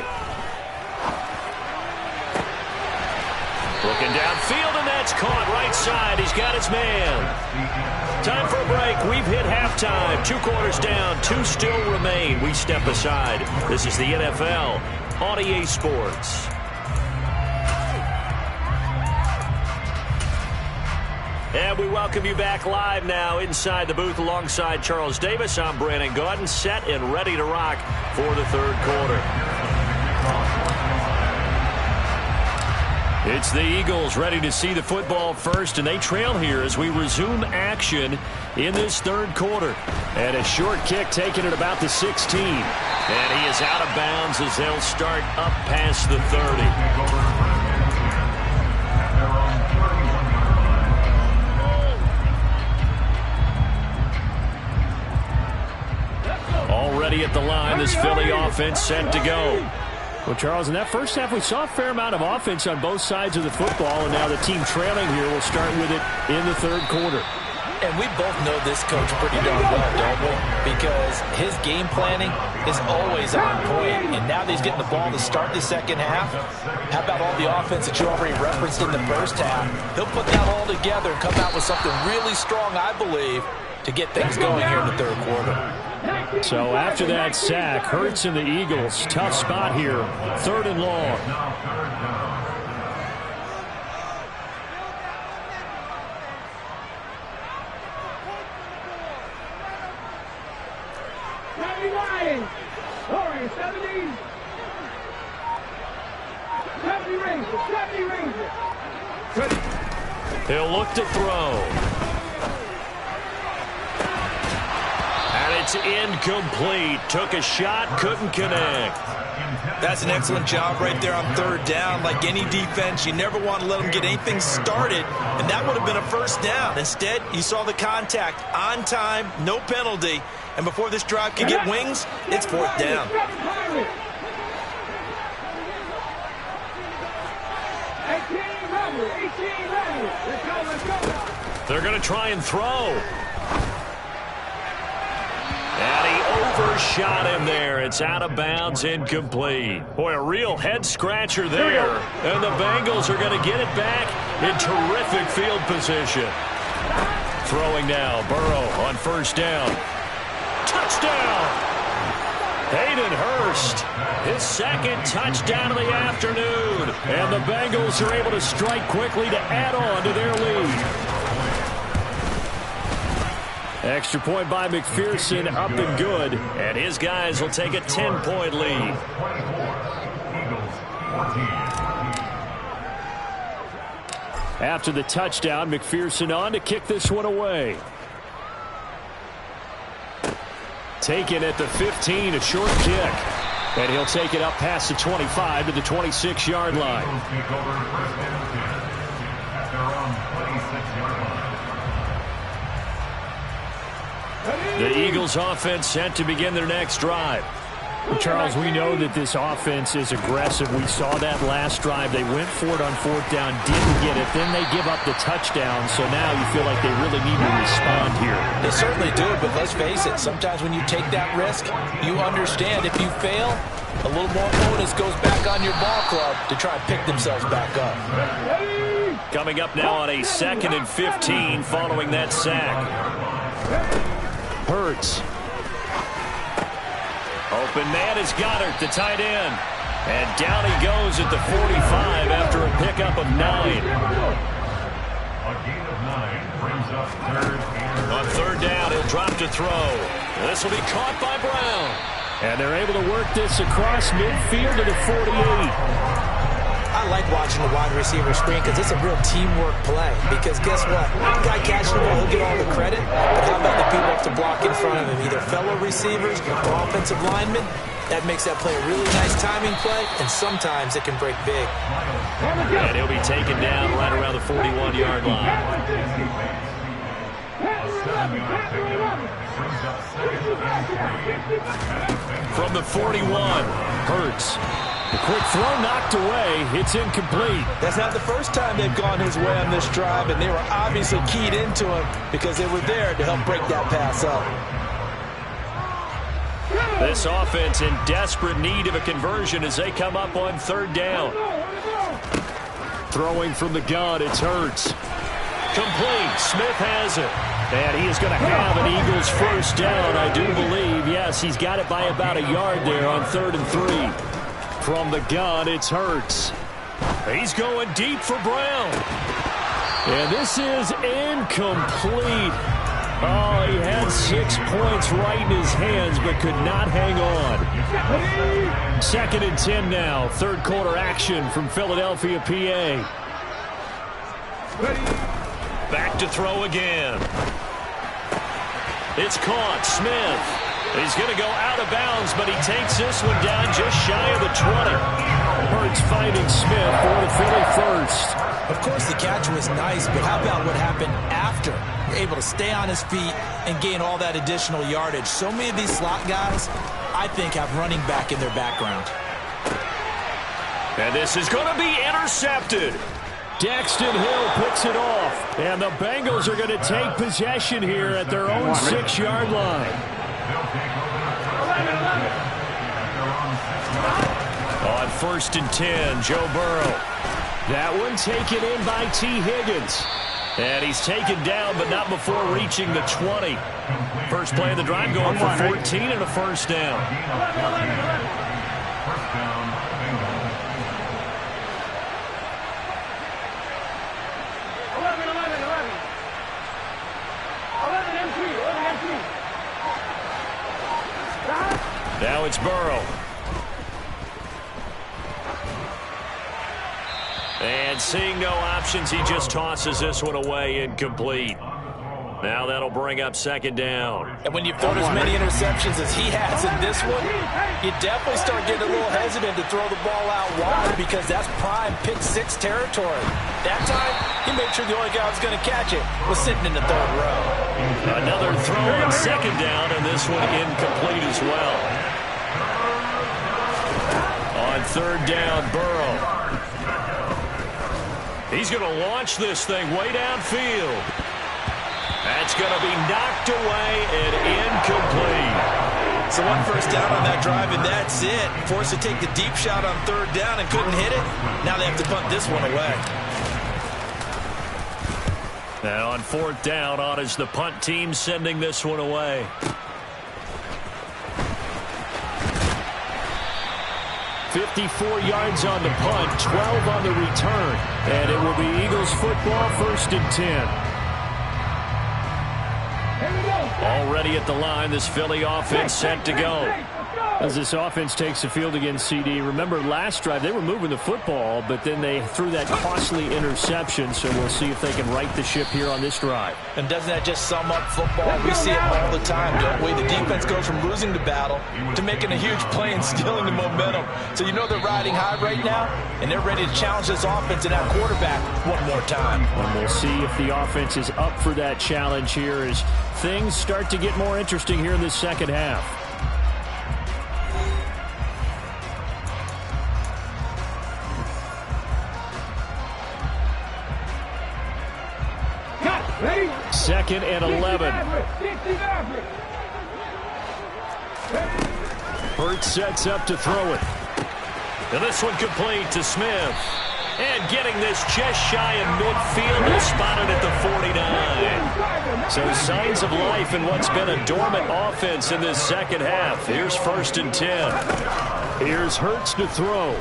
Looking downfield, and that's caught right side. He's got his man. Time for a break. We've hit halftime. 2 quarters down. 2 still remain. We step aside. This is the NFL on EA Sports. And we welcome you back live now inside the booth alongside Charles Davis. I'm Brandon Gaudin, set and ready to rock for the 3rd quarter. It's the Eagles ready to see the football first, and they trail here as we resume action in this 3rd quarter. And a short kick taken at about the 16. And he is out of bounds as they'll start up past the 30. Already at the line, this Philly offense set to go. Well, Charles, in that first half, we saw a fair amount of offense on both sides of the football, and now the team trailing here will start with it in the 3rd quarter. And we both know this coach pretty darn well, don't we? Because his game planning is always on point. And now that he's getting the ball to start the second half, how about all the offense that you already referenced in the first half? He'll put that all together and come out with something really strong, I believe, to get things going here in the third quarter. So after that sack, Hurts and the Eagles, tough spot here, 3rd and long. He'll look to throw. And it's incomplete. Took a shot, couldn't connect. That's an excellent job right there on 3rd down. Like any defense, you never want to let them get anything started, and that would have been a first down. Instead, you saw the contact on time, no penalty, and before this drive could get wings, it's 4th down. They're going to try and throw. And he overshot him there. It's out of bounds, incomplete. Boy, a real head-scratcher there. And the Bengals are going to get it back in terrific field position. Throwing now, Burrow on 1st down. Touchdown! Hayden Hurst, his 2nd touchdown of the afternoon. And the Bengals are able to strike quickly to add on to their lead. Extra point by McPherson, up and good. And his guys will take a 10-point lead. After the touchdown, McPherson on to kick this one away. Taken at the 15, a short kick. And he'll take it up past the 25 to the 26-yard line. The Eagles offense set to begin their next drive. Charles, we know that this offense is aggressive. We saw that last drive. They went for it on 4th down, didn't get it. Then they give up the touchdown. So now you feel like they really need to respond here. They certainly do, but let's face it. Sometimes when you take that risk, you understand if you fail, a little more onus goes back on your ball club to try and pick themselves back up. Coming up now on a 2nd and 15 following that sack. Hurts. Open man is Goddard, the tight end. And down he goes at the 45 after a pickup of 9. A gain of 9 brings up 3rd and... On 3rd down, he'll drop to throw. This will be caught by Brown. And they're able to work this across midfield to the 48. I like watching the wide receiver screen because it's a real teamwork play. Because guess what? The guy catching the ball, he'll get all the credit. But how about the people have to block in front of him? Either fellow receivers or offensive linemen. That makes that play a really nice timing play, and sometimes it can break big. And he'll be taken down right around the 41-yard line. From the 41, Hurts. The quick throw knocked away. It's incomplete. That's not the first time they've gone his way on this drive, and they were obviously keyed into him because they were there to help break that pass up. This offense in desperate need of a conversion as they come up on 3rd down. Throwing from the gun, it's Hurts. Complete. Smith has it. And he is going to have an Eagles 1st down, I do believe. Yes, he's got it by about a yard there on 3rd and 3. From the gun, it's Hurts. He's going deep for Brown. And this is incomplete. Oh, he had 6 points right in his hands, but could not hang on. 2nd and 10 now. 3rd quarter action from Philadelphia, PA. Back to throw again. It's caught. Smith. He's going to go out of bounds, but he takes this one down just shy of the 20. Hurts finding Smith for the Philly 1st. Of course, the catch was nice, but how about what happened after? You're able to stay on his feet and gain all that additional yardage. So many of these slot guys, I think, have running back in their background. And this is going to be intercepted. Daxton Hill picks it off. And the Bengals are going to take possession here at their own 6-yard line. On 1st and 10, Joe Burrow. That one taken in by T. Higgins. And he's taken down, but not before reaching the 20. First play of the drive going for 14 and a first down. Now it's Burrow. And seeing no options, he just tosses this one away, incomplete. Now that'll bring up 2nd down. And when you've thrown as many interceptions as he has in this one, you definitely start getting a little hesitant to throw the ball out wide because that's prime pick 6 territory. That time, he made sure the only guy who was going to catch it was sitting in the 3rd row. Another throw on 2nd down, and this one incomplete as well. On 3rd down, Burrow. He's going to launch this thing way downfield. That's going to be knocked away and incomplete. So 1 first down on that drive, and that's it. Forced to take the deep shot on 3rd down and couldn't hit it. Now they have to punt this one away. And on 4th down, on is the punt team sending this one away. $54 yards on the punt, 12 on the return. And it will be Eagles football, 1st and 10. Already at the line, this Philly offense set to go. As this offense takes the field against CD, remember last drive they were moving the football, but then they threw that costly interception, so we'll see if they can right the ship here on this drive. And doesn't that just sum up football? We see it all the time, don't we? The defense goes from losing the battle to making a huge play and stealing the momentum. So you know they're riding high right now, and they're ready to challenge this offense and that quarterback one more time. And we'll see if the offense is up for that challenge here as things start to get more interesting here in this 2nd half. Ready? 2nd and 11. Hurts sets up to throw it. And this one complete to Smith. And getting this just shy of midfield, is spotted at the 49. So signs of life in what's been a dormant offense in this 2nd half. Here's 1st and 10. Here's Hurts to throw.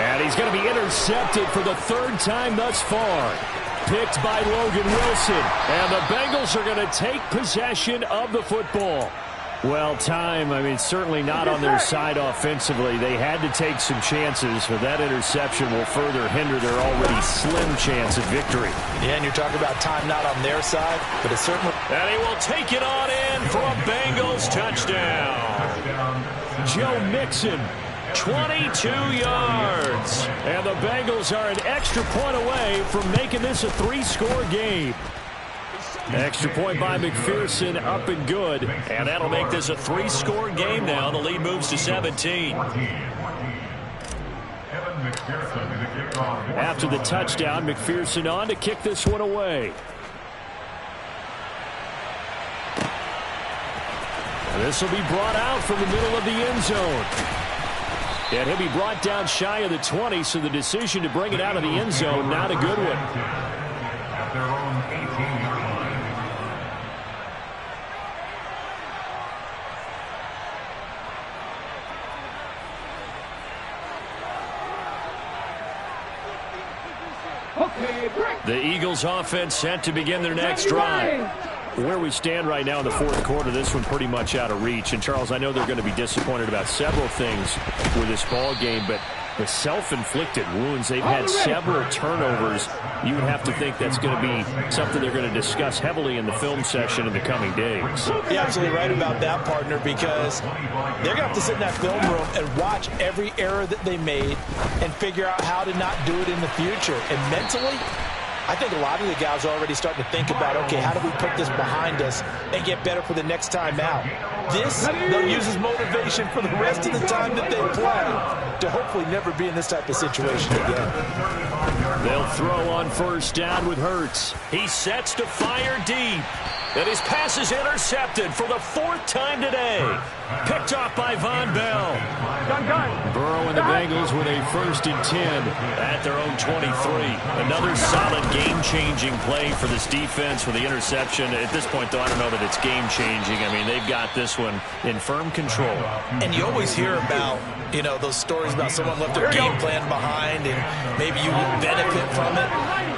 And he's going to be intercepted for the 3rd time thus far. Picked by Logan Wilson. And the Bengals are going to take possession of the football. Well, certainly not on their side offensively. They had to take some chances, but that interception will further hinder their already slim chance of victory. Yeah, and you're talking about time not on their side, but it's certainly... And he will take it on in for a Bengals touchdown. Joe Mixon, 22 yards. And the Bengals are an extra point away from making this a 3-score game. Extra point by McPherson, up and good. And that'll make this a 3-score game now. The lead moves to 17. After the touchdown, McPherson on to kick this one away. This will be brought out from the middle of the end zone. And he'll be brought down shy of the 20, so the decision to bring it out of the end zone, not a good one. At their own 18-yard line. The Eagles offense set to begin their next drive. Where we stand right now in the 4th quarter, this one pretty much out of reach. And, Charles, I know they're going to be disappointed about several things with this ball game, but the self-inflicted wounds, they've had several turnovers. You would have to think that's going to be something they're going to discuss heavily in the film session in the coming days. You're absolutely right about that, partner, because they're going to have to sit in that film room and watch every error that they made and figure out how to not do it in the future. And mentally, I think a lot of the guys are already starting to think about, okay, how do we put this behind us and get better for the next time out? This, they'll use as motivation for the rest of the time that they play to hopefully never be in this type of situation again. They'll throw on first down with Hurts. He sets to fire deep. And his pass is intercepted for the 4th time today. Picked off by Von Bell. Burrow and the Bengals with a 1st and 10 at their own 23. Another solid game-changing play for this defense with the interception. At this point, though, I don't know that it's game-changing. I mean, they've got this one in firm control. And you always hear about, you know, those stories about someone left their game plan behind and maybe you benefit from it.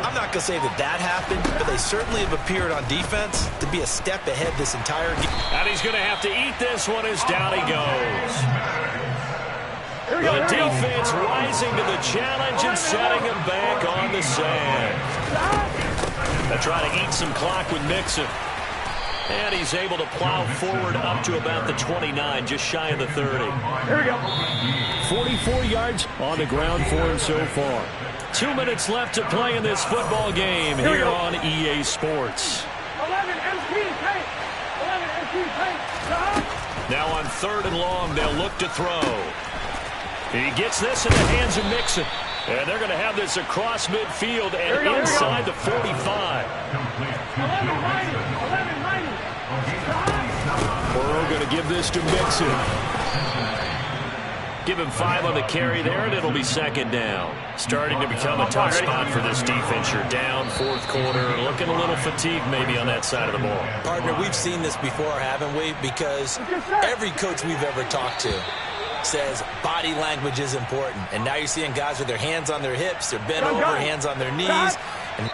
I'm not going to say that that happened, but they certainly have appeared on defense to be a step ahead this entire game. And he's going to have to eat this one as down he goes. The defense rising to the challenge and setting him back on the sand. They try to eat some clock with Mixon. And he's able to plow forward up to about the 29, just shy of the 30. Here we go. 44 yards on the ground for him so far. 2 minutes left to play in this football game here on EA Sports. 11 MP paint. 11 MP paint. Now on 3rd and long, they'll look to throw. He gets this in the hands of Mixon. And they're going to have this across midfield and inside the 45. 11-90. Burrow going to give this to Mixon. Give him 5 on the carry there, and it'll be 2nd down. Starting to become a tough spot for this defense. You're down 4th quarter, looking a little fatigued maybe on that side of the ball. Partner, we've seen this before, haven't we? Because every coach we've ever talked to says body language is important. And now you're seeing guys with their hands on their hips, they're bent over, hands on their knees. And